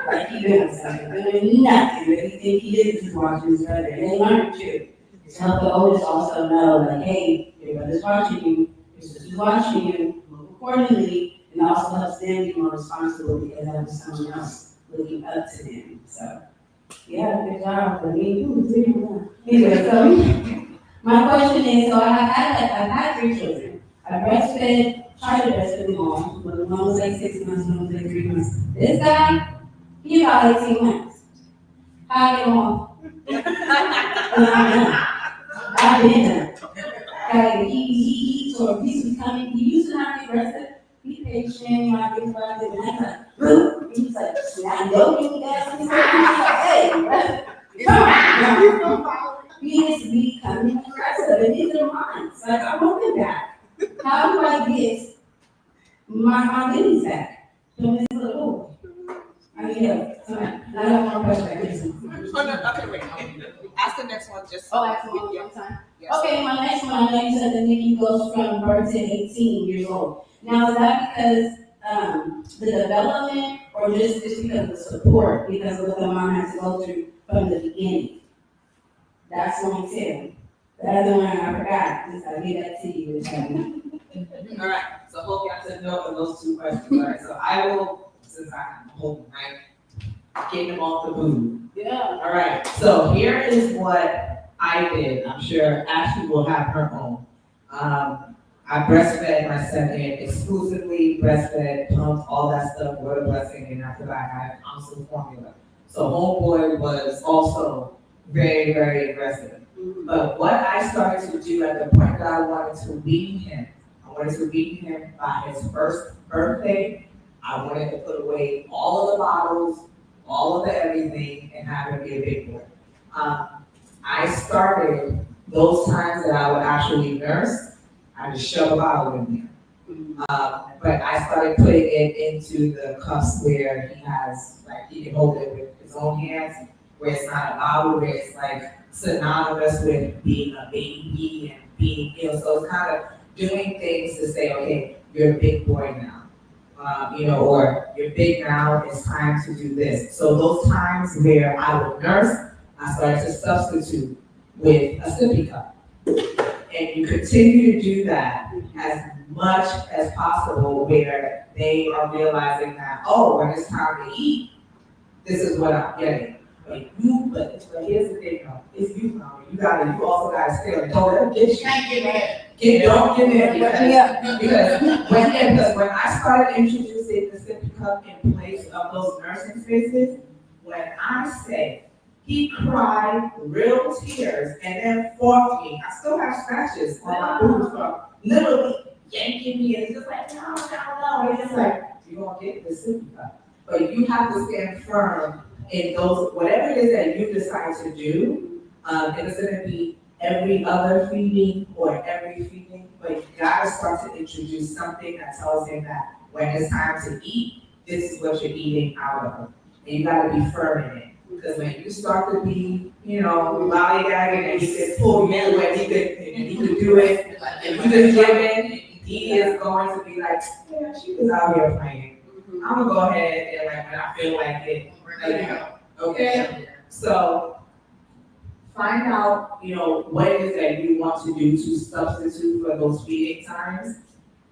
like he doing something, doing nothing. But he think he is just watching his brother, and they learn too. To help the oldest also know, like, hey, your brother's watching you, your sister's watching you, move accordingly, and also helps them be more responsible because that was someone else looking up to them. So, yeah, good job for me. Anyway, so my question is, so I've had 3 children. I breastfed, tried to breastfeed them all. One was like 6 months, one was like 3 months. This guy, he about 18 months. How I get him off? I've been there. He sort of, he's coming, he used to not be aggressive. Be patient, I get about it, and I'm like, boom. He's like, now joking, guys. He's like, hey, come on. He is becoming aggressive, and these are mine. So I want him back. How do I get my goodies back from this little boy? I mean, I have more questions. Okay, wait. Ask the next one just. Ask one more time. Yes. Okay, my next one, I know you said the NICU goes from birth to 18 years old. Now, is that because the development, or just because of the support, because of what the mom has to go through from the beginning? That's one too. The other one I forgot, just I give that to you. All right, so hope y'all took note of those 2 questions. All right, so I will, since I'm holding, right, get them off the boom. Yeah. All right, so here is what I did. I'm sure Ashley will have her own. I breastfed my second, exclusively breastfed, pumped, all that stuff, what a blessing, and after that I had constant formula. So homeboy was also very, very aggressive. But what I started to do at the point that I wanted to wean him by his first birthday. I wanted to put away all of the bottles, all of the everything, and have him be a big boy. I started those times that I would actually nurse, I just shove a bottle in there. But I started putting it into the cups where he has, like, he can hold it with his own hands, where it's not a bottle, where it's like synonymous with being a baby and being, so it's kind of doing things to say, okay, you're a big boy now. Or you're big now, it's time to do this. So those times where I would nurse, I started to substitute with a sippy cup. And you continue to do that as much as possible where they are realizing that, oh, when it's time to eat, this is what I'm getting. But here's the thing though, it's you, mama, you also gotta stay on, don't let them get you. Don't give in, because when I started introducing the sippy cup in place of those nursing spaces, when I say, he cried real tears and then fought me. I still have scratches on my boobs from literally yanking me, and it's just like, no, and it's like, you're gonna get the sippy cup. But you have to stand firm in those, whatever it is that you decide to do. If it's gonna be every other feeding or every feeding, but you gotta start to introduce something that tells him that when it's time to eat, this is what you're eating out of. And you gotta be firm in it. Because when you start to be, lollygagging and he could pull you and he could do it, and you just give in, he is going to be like, yeah, she was out here playing. I'm gonna go ahead and like, when I feel like it, let it go. Okay? So find out, what it is that you want to do to substitute for those feeding times.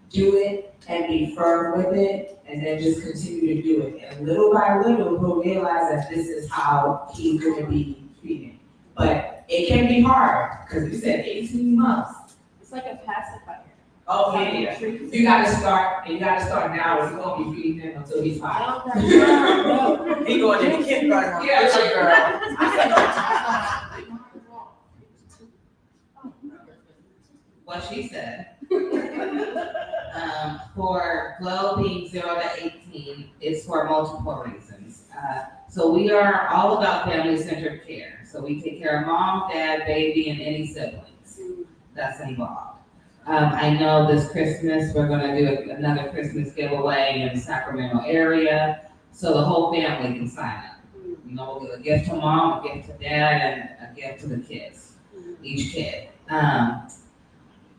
Do it and be firm with it, and then just continue to do it. And little by little, he'll realize that this is how he's gonna be feeding. But it can be hard, because you said 18 months. It's like a pacifier. Oh, yeah. You gotta start now, he's gonna be feeding him until he's 5. He going into kindergarten. What she said. For GLO being 0 to 18, it's for multiple reasons. So we are all about family-centered care. So we take care of mom, dad, baby, and any siblings that's involved. I know this Christmas, we're gonna do another Christmas giveaway in the Sacramento area, so the whole family can sign up. We'll give a gift to mom, a gift to dad, and a gift to the kids, each kid.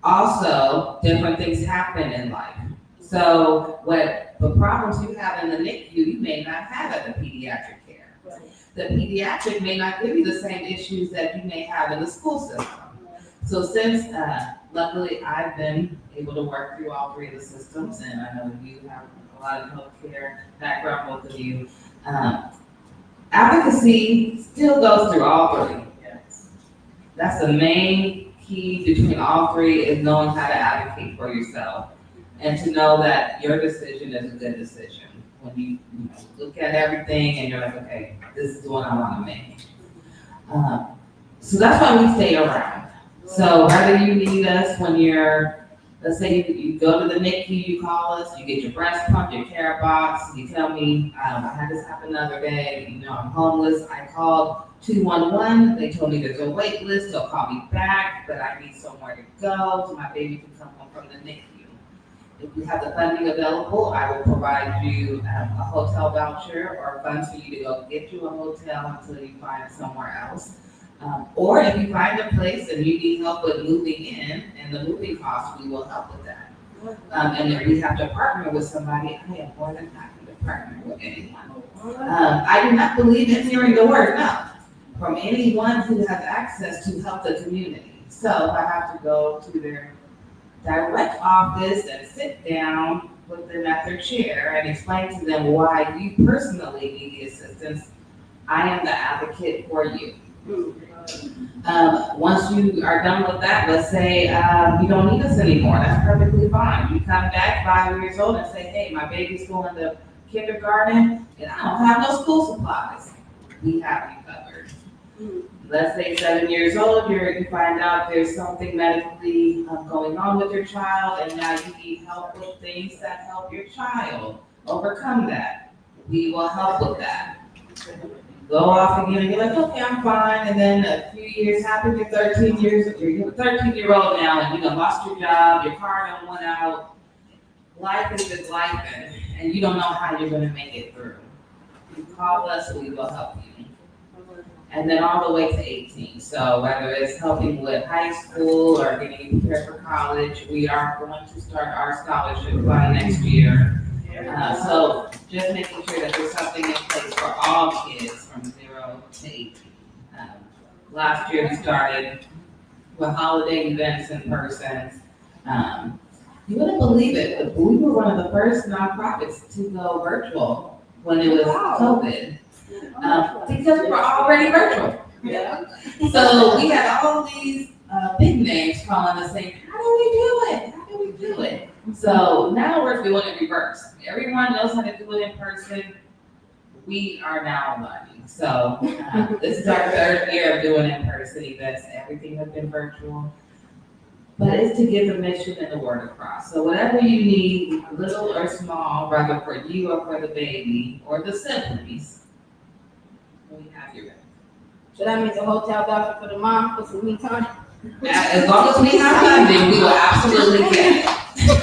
Also, different things happen in life. So what the problems you have in the NICU, you may not have at the pediatric care. The pediatric may not give you the same issues that you may have in the school system. So since, luckily, I've been able to work through all 3 of the systems, and I know you have a lot of healthcare background, both of you. Advocacy still goes through all 3. That's the main key between all 3, is knowing how to advocate for yourself and to know that your decision is a good decision. When you look at everything and you're like, okay, this is the one I want to make. So that's why we stay around. So whether you need us when let's say you go to the NICU, you call us, you get your breast pump, your care box, you tell me, I had this happen the other day, I'm homeless, I called 211, they told me there's a wait list, they'll call me back, but I need somewhere to go so my baby can come home from the NICU. If you have the funding available, I will provide you a hotel voucher or funds for you to go get you a hotel until you find somewhere else. Or if you find a place and you need help with moving in and the moving costs, we will help with that. And if we have to partner with somebody, I am more than happy to partner with anyone. I do not believe in hearing the word no from anyone who has access to help the community. So if I have to go to their direct office and sit down with them at their chair and explain to them why you personally need the assistance, I am the advocate for you. Once you are done with that, let's say you don't need us anymore, that's perfectly fine. You come back 5 years old and say, hey, my baby's going to kindergarten and I don't have no school supplies. We have you covered. Let's say 7 years old, you find out there's something medically going on with your child and now you need help with things that help your child overcome that. We will help with that. Go off again and you're like, okay, I'm fine. And then a few years happen, you're 13 years, you're a 13-year-old now and you lost your job, your car done went out. Life is just life and you don't know how you're gonna make it through. You call us, we will help you. And then all the way to 18. So whether it's helping with high school or getting you prepared for college, we are going to start our scholarship by next year. So just making sure that there's something in place for all kids from 0 to 18. Last year we started with holiday events in person. You wouldn't believe it, but we were one of the first nonprofits to go virtual when it was COVID. because we're already virtual. Yeah. So we had all these big names calling us saying, how do we do it? How do we do it? So now we're doing it reverse. Everyone knows how to do it in person. We are now learning. So this is our third year of doing in-person events. Everything has been virtual. But it's to get the mission and the word across. So whatever you need, little or small, whether for you or for the baby or the siblings, we have you ready. So that means a hotel voucher for the mom for some me time? As long as we have funding, we will absolutely get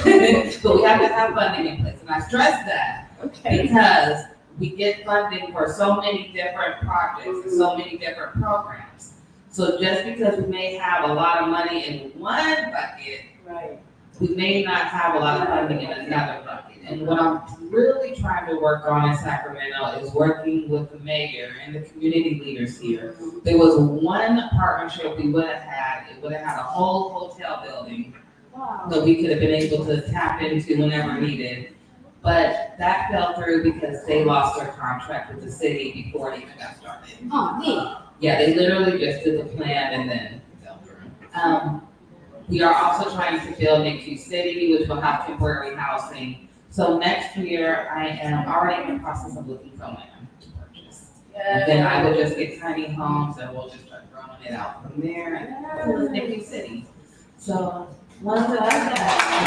it. But we have to have funding in place. And I stress that Okay. because we get funding for so many different projects and so many different programs. So just because we may have a lot of money in one bucket, Right. we may not have a lot of funding in another bucket. And what I'm really trying to work on in Sacramento is working with the mayor and the community leaders here. There was one partnership we would have had, it would have had a whole hotel building Wow. that we could have been able to tap into whenever needed. But that fell through because they lost their contract with the city before it even got started. Oh, man. Yeah, they literally just did the plan and then it fell through. We are also trying to build NICU City, which will have temporary housing. So next year, I am already in the process of looking for land to purchase. And then I would just get tiny homes and we'll just start growing it out from there and then we'll NICU City. So, one step at a time.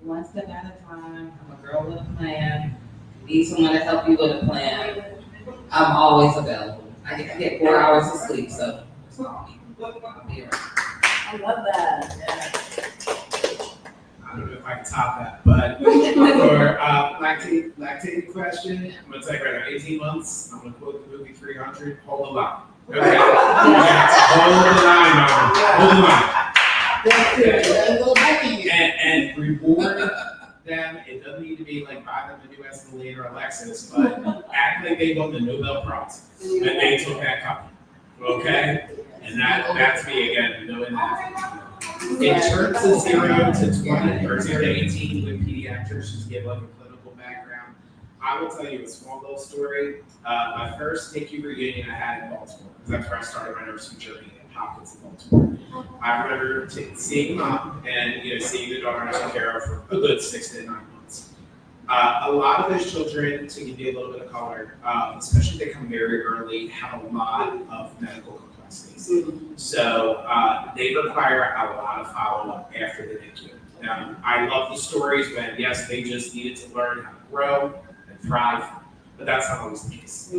One step at a time. I'm a girl with a plan. Need someone to help you with a plan. I'm always available. I get 4 hours of sleep, so I'll be around. I love that. I don't know if I can top that, but for lactating question, I'm gonna tell you right now, 18 months, I'm gonna quote the movie 300, hold the line. Okay? Yes, hold the line, mama, hold the line. That's it. A little back in you. And reward them, it doesn't need to be like buy them a new Escalade or a Lexus, but act like they won the Nobel Prize, and they took that company, okay? And that's me again, knowing that. In terms of 0 to 20 or 0 to 18 with pediatrics, just give like a clinical background, I will tell you a small little story. My first NICU reunion I had in Baltimore, because that's where I started my nursing journey in Hopkins in Baltimore. I remember seeing mom and seeing the daughter I took care of for a good 6 to 9 months. A lot of those children, to give you a little bit of color, especially if they come very early, have a lot of medical complexities. So they require a lot of follow-up after the NICU. I love the stories when, yes, they just needed to learn how to grow and thrive, but that's not always the case.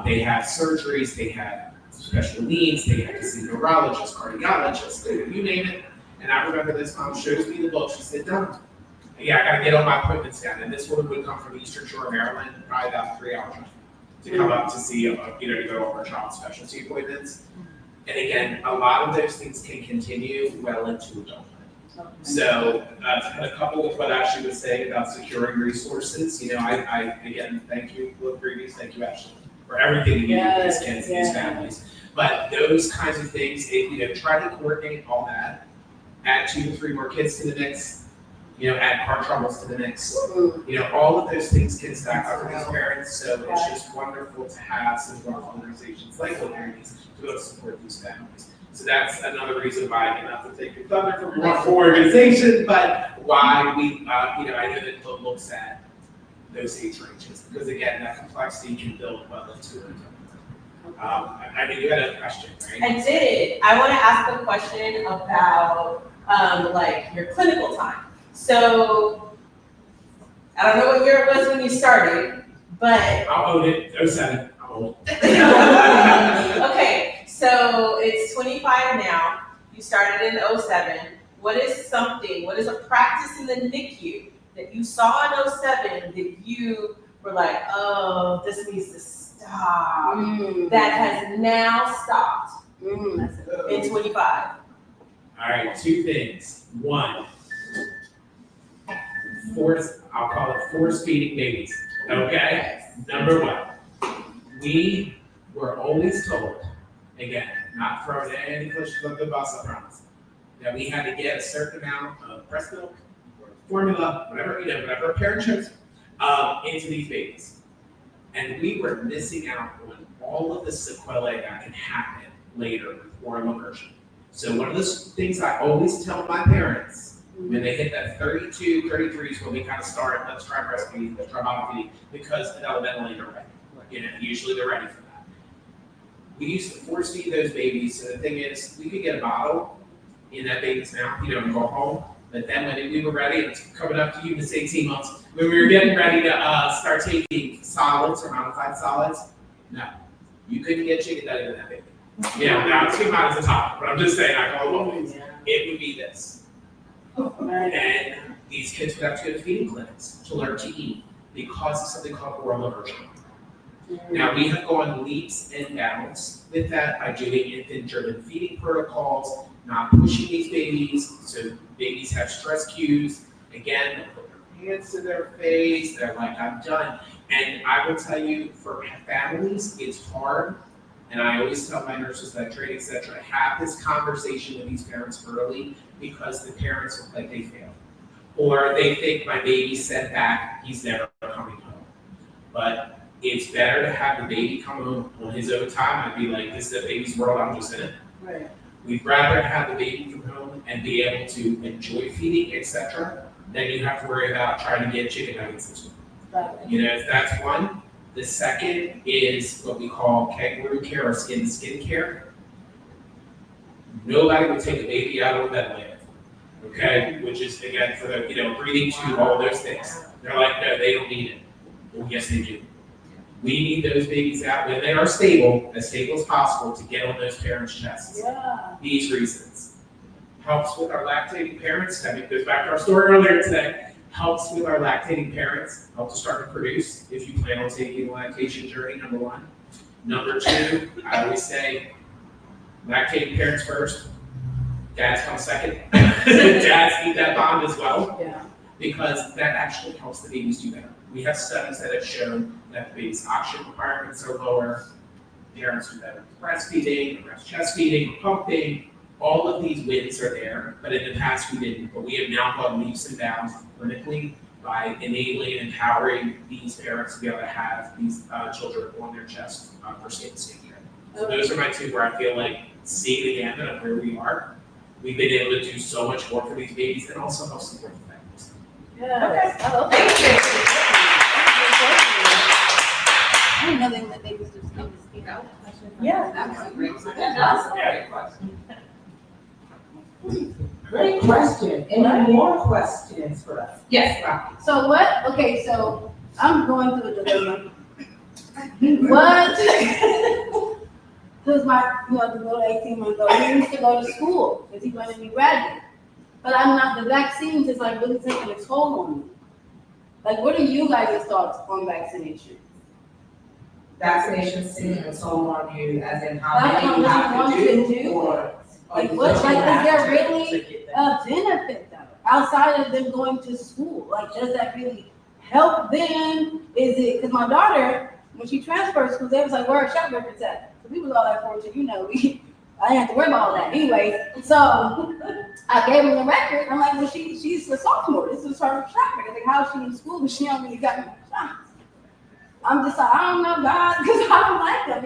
They have surgeries, they have special needs, they have to see neurologists, cardiologists, you name it. And I remember this mom shows me the book, she said, "Done. Yeah, I gotta get all my appointments down." And this woman would come from Eastern Shore, Maryland, probably about 3 hours to come up to see, to go over child specialty appointments. And again, a lot of those things can continue well into adulthood. So, to couple with what Ashley was saying about securing resources, I again, thank you, GLO Preemies, thank you, Ashley, for everything you do for these kids, these families. But those kinds of things, try to coordinate all that, add 2 to 3 more kids to the mix, add car troubles to the mix. All of those things can stack up for these parents, so it's just wonderful to have some wonderful organizations like GLO Preemies to be able to support these families. So that's another reason why, not to take your thunder from more organizations, but why we, I know that GLO looks at those age ranges, because again, that complexity can build well into it. You had a question, right? I did. I want to ask a question about your clinical time. So I don't know what year it was when you started, but I'll own it, 07, I'm old. okay, so it's 25 now. You started in 07. What is a practice in the NICU that you saw in 07 that you were like, oh, this needs to stop, that has now stopped in 25? All right, 2 things. 1, I'll call it force feeding babies, okay? Number 1, we were always told, again, not throwing any cushions of the bus, I promise, that we had to get a certain amount of breast milk or formula, whatever, whatever a parent chose, into these babies. And we were missing out on all of the sequelae that can happen later with oral immersion. So one of the things I always tell my parents when they hit that 32, 33 is when we kind of start, let's try breastfeeding, let's try bottle feeding, because developmentally they're ready. Usually they're ready for that. We used to force feed those babies, so the thing is, we could get a bottle in that baby's mouth, and go home. But then when we were ready, it's coming up to you, Miss 18 months, when we were getting ready to start taking solids or modified solids, no, you couldn't get chicken nugget in that baby. Now it's too hot as a topic, but I'm just saying, it would be this. And these kids would have to go to feeding clinics to learn to eat because of something called oral immersion. Now, we have gone leaps and bounds with that by doing infant-driven feeding protocols, not pushing these babies, so babies have stress cues. Again, they put their hands to their face, they're like, I'm done. And I will tell you, for families, it's hard. And I always tell my nurses that train, etc., have this conversation with these parents early because the parents look like they failed. Or they think my baby's sent back, he's never coming home. But it's better to have the baby come home on his own time. I'd be like, this is a baby's world, I'm just in it. Right. We'd rather have the baby come home and be able to enjoy feeding, etc., than you have to worry about trying to get chicken nuggets into it. That's one. The second is what we call kangaroo care or skin-to-skin care. Nobody would take a baby out of a ventilator, okay? Which is, again, for the, breathing tube, all those things. They're like, no, they don't need it. Well, yes, they do. We need those babies out when they are stable as possible, to get on those parents' chests. Yeah. These reasons. Helps with our lactating parents. That goes back to our story earlier today. Helps with our lactating parents. Help to start to produce if you plan on taking the lactation journey, number one. Number two, I always say, lactating parents first. Dads come second. Dads need that bond as well. Yeah. Because that actually helps the babies do better. We have studies that have shown that the baby's oxygen requirements are lower, parents do better with breastfeeding, breast chest feeding, pumping, all of these wins are there, but in the past we didn't. But we have now gone leaps and bounds clinically by enabling and empowering these parents to be able to have these children on their chest for skin care. So those are my two where I feel like seeing the gamut of where we are, we've been able to do so much more for these babies and also help support the families. Yes. Oh, thank you. I didn't know they let babies just come to speak out. Yeah. That was a great question. Great question. Any more questions for us? Yes, Rocky. So what, okay, so I'm going through a dilemma. What? Because the little 18-month-old, he used to go to school because he wanted to be ready. But the vaccines is like really taking a toll on me. Like, what are you guys' thoughts on vaccination? Vaccinations taking a toll on you, as in how That's many you what have I'm to wanting do, to do. or Like, you what, don't like, have is there to really get that. a benefit though, outside of them going to school? Like, does that really help them? Is it, because my daughter, when she transferred schools, they was like, where are shot records at? So we was all that fortunate, I didn't have to worry about all that anyways. So I gave them the record. I'm like, well, she's a sophomore. This is her shot record. Like, how is she in school, but she don't really got no shots? I'm just like, I don't know, God, because I don't like them,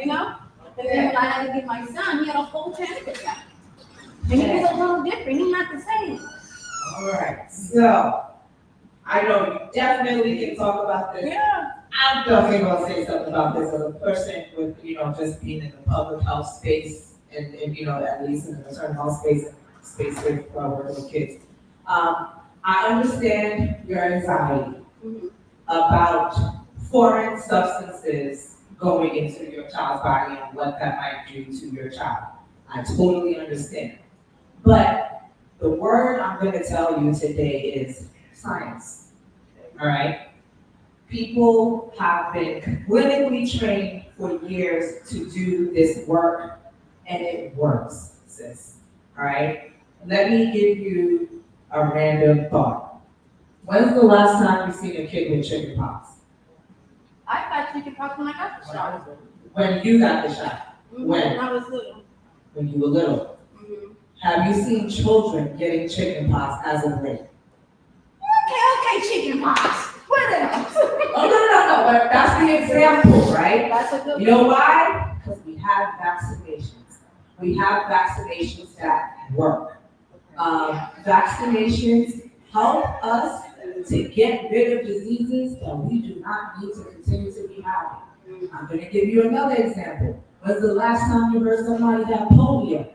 And then when I had to get my son, he had a whole 10%. And he was a little different. He's not the same. All right, so I know you definitely can talk about this. Yeah. I'm definitely gonna say something about this as a person with, just being in the public health space and at least in the maternal health space with working with kids. I understand your anxiety about foreign substances going into your child's body and what that might do to your child. I totally understand. But the word I'm gonna tell you today is science, all right? People have been clinically trained for years to do this work, and it works, sis, all right? Let me give you a random thought. When's the last time you've seen a kid with chicken pox? I got chickenpox when I got the shot. When you got the shot, When? When I was little. when you were little. Have you seen children getting chicken pox as of late? moms. What else? Oh, no, but that's the example, right? That's a good. You know why? Because we have vaccinations. We have vaccinations that work. Vaccinations help us to get rid of diseases that we do not need to continue to be having. I'm gonna give you another example. When's the last time you heard somebody have polio?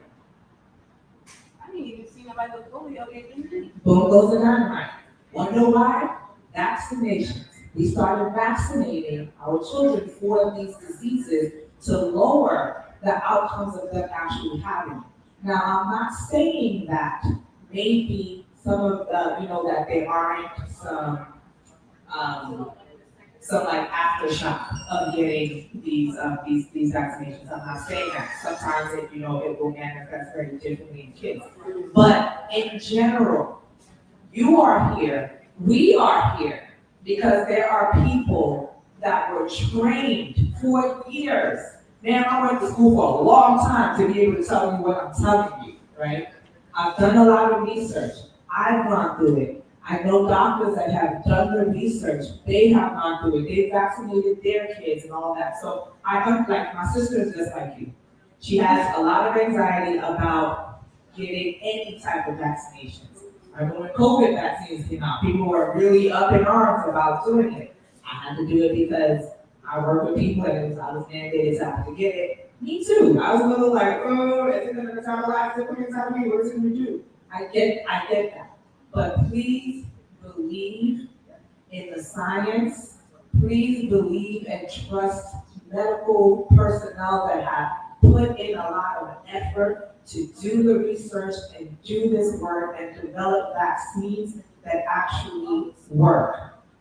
I didn't even see nobody with polio get injured. Boom goes the dynamite. Wonder why? Vaccinations. We started vaccinating our children for these diseases to lower the outcomes of them actually having it. Now, I'm not saying that maybe some of the, that there aren't some like aftershock of getting these vaccinations. I'm not saying that. Sometimes it will manifest very differently in kids. But in general, you are here, we are here, because there are people that were trained for years. Man, I went to school for a long time to be able to tell you what I'm telling you, right? I've done a lot of research. I've gone through it. I know doctors that have done the research. They have gone through it. They've vaccinated their kids and all that. So like my sister is just like you. She has a lot of anxiety about getting any type of vaccinations. I remember when COVID vaccines came out, people were really up in arms about doing it. I had to do it because I work with people and I was mandated to have to get it. Me too. I was a little like, oh, is it gonna metabolize? Is it gonna metabolize? What is it gonna do? I get that. But please believe in the science. Please believe and trust medical personnel that have put in a lot of effort to do the research and do this work and develop vaccines that actually work.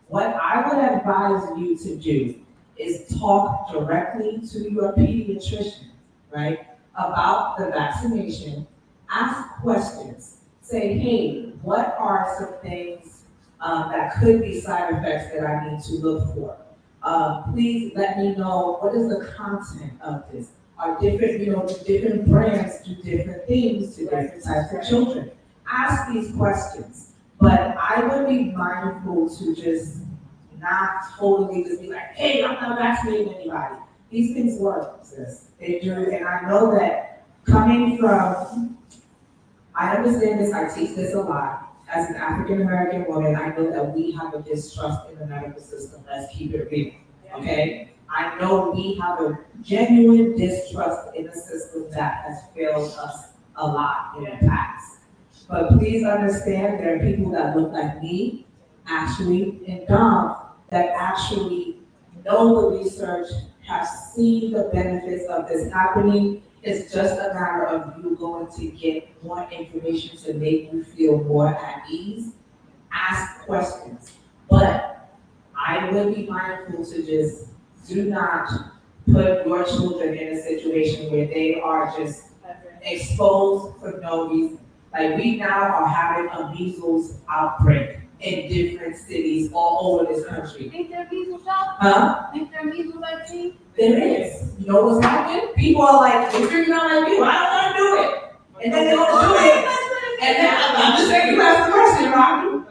What I would advise you to do is talk directly to your pediatrician, right, about the vaccination. Ask questions. Say, hey, what are some things that could be side effects that I need to look for? Please let me know, what is the content of this? Are different brands do different things to different types of children? Ask these questions, but I would be mindful to just not totally just be like, hey, I'm not vaccinating anybody. These things work, sis. They do, and I know that coming from, I understand this, I teach this a lot. As an African American woman, I know that we have a distrust in the medical system. Let's keep it real, okay? I know we have a genuine distrust in a system that has failed us a lot in the past. But please understand, there are people that look like me, Ashley and Dom, that actually know the research, have seen the benefits of this happening. It's just a matter of you going to get more information to make you feel more at ease. Ask questions. But I would be mindful to just do not put your children in a situation where they are just exposed for no reason. Like, we now are having a measles outbreak in different cities all over this country. Ain't there measles shot? Huh? Ain't there measles vaccine? There is. You know what's happening? People are like, they're figuring out like you, I don't wanna do it. And then they don't do it. And then I'm just saying, you ask the question,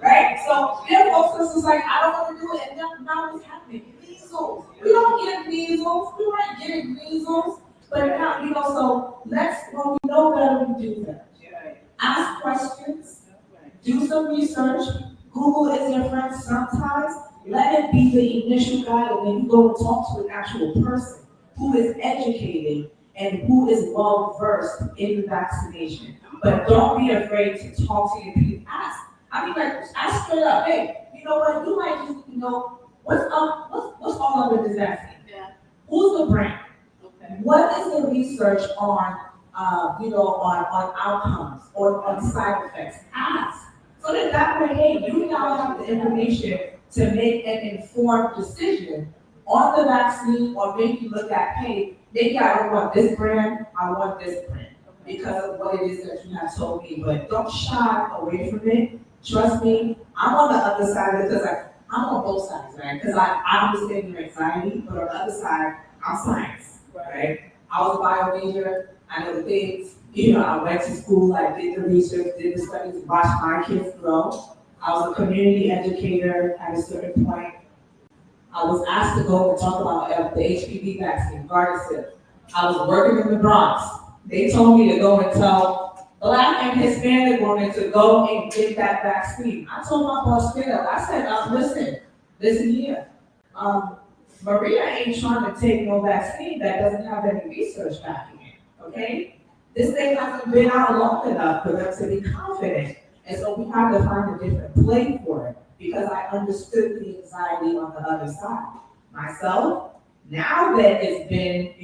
right? So there folks that's just like, I don't wanna do it, and then now what's happening? Measles. We don't get measles, we weren't getting measles. But now, so when we know better, we do that. Ask questions, do some research. Google is your friend sometimes. Let it be the initial guide, and then you go and talk to an actual person who is educated and who is well versed in the vaccination. But don't be afraid to talk to your people. Ask straight up, hey, you know what? You might just, what's all up in this vaccine? Yeah. Who's the brand? Okay. What is the research on outcomes or on side effects? Ask. So that way, hey, you now have the information to make an informed decision on the vaccine, or maybe look at, hey, maybe I don't want this brand, I want this brand, because of what it is that you have told me. But don't shy away from it. Trust me, I'm on the other side of it, because I'm on both sides, right? Because I understand your anxiety, but on the other side, I'm science, right? I was a bio major, I know the things, I went to school, I did the research, did the studies, watched my kids grow. I was a community educator at a certain point. I was asked to go and talk about the HPV vaccine, Gardasil. I was working in the Bronx. They told me to go and tell Black and Hispanic women to go and get that vaccine. I told my boss straight up, I said, listen here. Maria ain't trying to take no vaccine that doesn't have any research backing it, okay? This thing hasn't been out long enough for them to be confident. And so we have to find a different play for it, because I understood the anxiety on the other side. Myself, now that it's been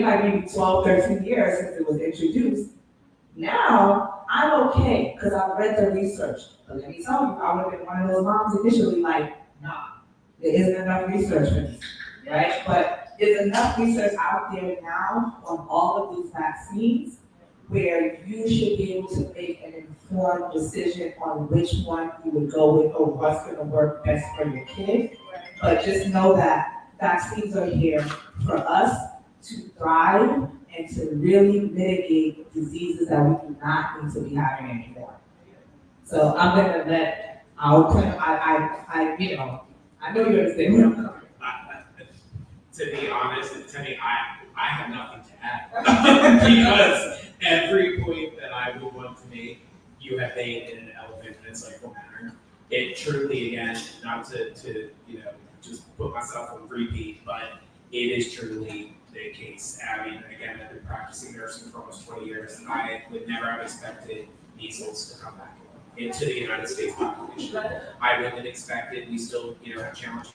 like maybe 12, 13 years since it was introduced, now I'm okay, because I've read the research. But let me tell you, I would have been one of those moms initially like, nah, there isn't enough research for me, right? But there's enough research out there now on all of these vaccines where you should be able to make an informed decision on which one you would go with or what's gonna work best for your kid. But just know that vaccines are here for us to thrive and to really mitigate diseases that we do not need to be having anymore. So I'm gonna let, I know you understand where I'm coming from. To be honest, Tenny, I have nothing to add. Because every point that I would want to make, you have made in an elephant and cycle manner. It truly, again, not to just put myself on repeat, but it is truly the case. I mean, again, I've been practicing nursing for almost 20 years, and I would never have expected measles to come back into the United States population. I wouldn't expect it. We still, have challenges